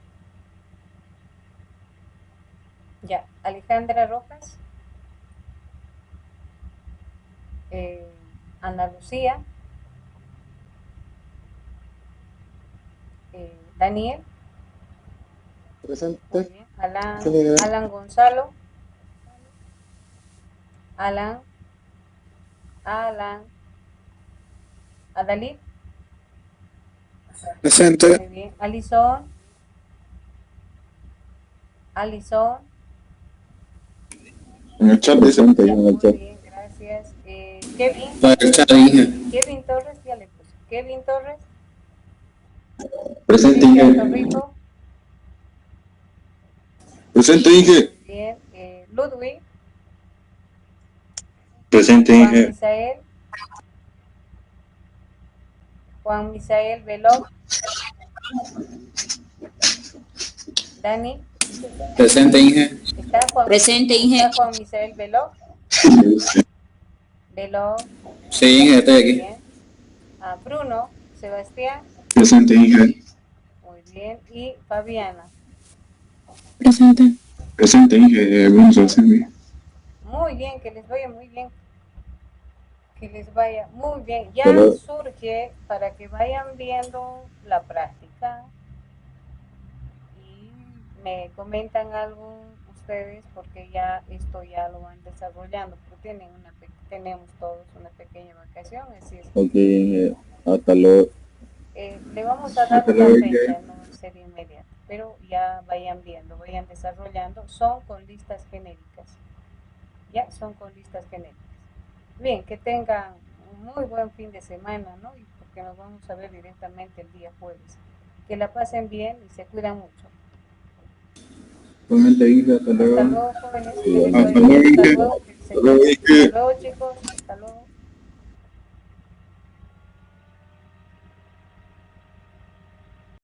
Ya, Alejandra Rojas. Ana Lucía. Daniel. Presente. Muy bien. Alan Gonzalo. Alan. Adalid. Presente. Muy bien. Alison. En el chat dice. Presente, en el Muy chat. bien, gracias. Kevin. Para el chat, Inge. Kevin Torres, ya le puse. Kevin Torres. Presente, Cristian Inge. Torrico. Presente, Inge. Bien. Ludwig. Presente, Inge. Juan Misael Veloz. Dani. Presente, Inge. ¿Está Juan? Presente, Inge. ¿Está Juan Misael Veloz? Sí, Inge, estoy aquí. Bien. Bruno. Sebastián. Presente, Inge. Muy bien. Y Fabiana. Presente. Presente, Inge. Bruno Sebastián. Muy bien, que les vaya muy bien. Que les vaya muy bien. Ya Pero- surge para que vayan viendo la práctica. acá y me comentan algo ustedes porque ya esto ya lo van desarrollando, porque tenemos todos una pequeña vacación, así es. Ok, hasta luego. Le vamos a dar Hasta una luego, fecha, no sería inmediata, pero ya vayan viendo, vayan desarrollando, son con listas genéricas, ya son con listas genéricas. Bien, que tengan un muy buen fin de semana, ¿no? Y porque nos vamos a ver directamente el día jueves. Que la pasen bien y se cuidan mucho. Igualmente, Inge, hasta luego. Hasta luego, jóvenes. Sí, Que les Hasta vaya luego, bien. Hasta Inge. luego, Hasta luego, Inge. hasta luego, chicos. Hasta luego.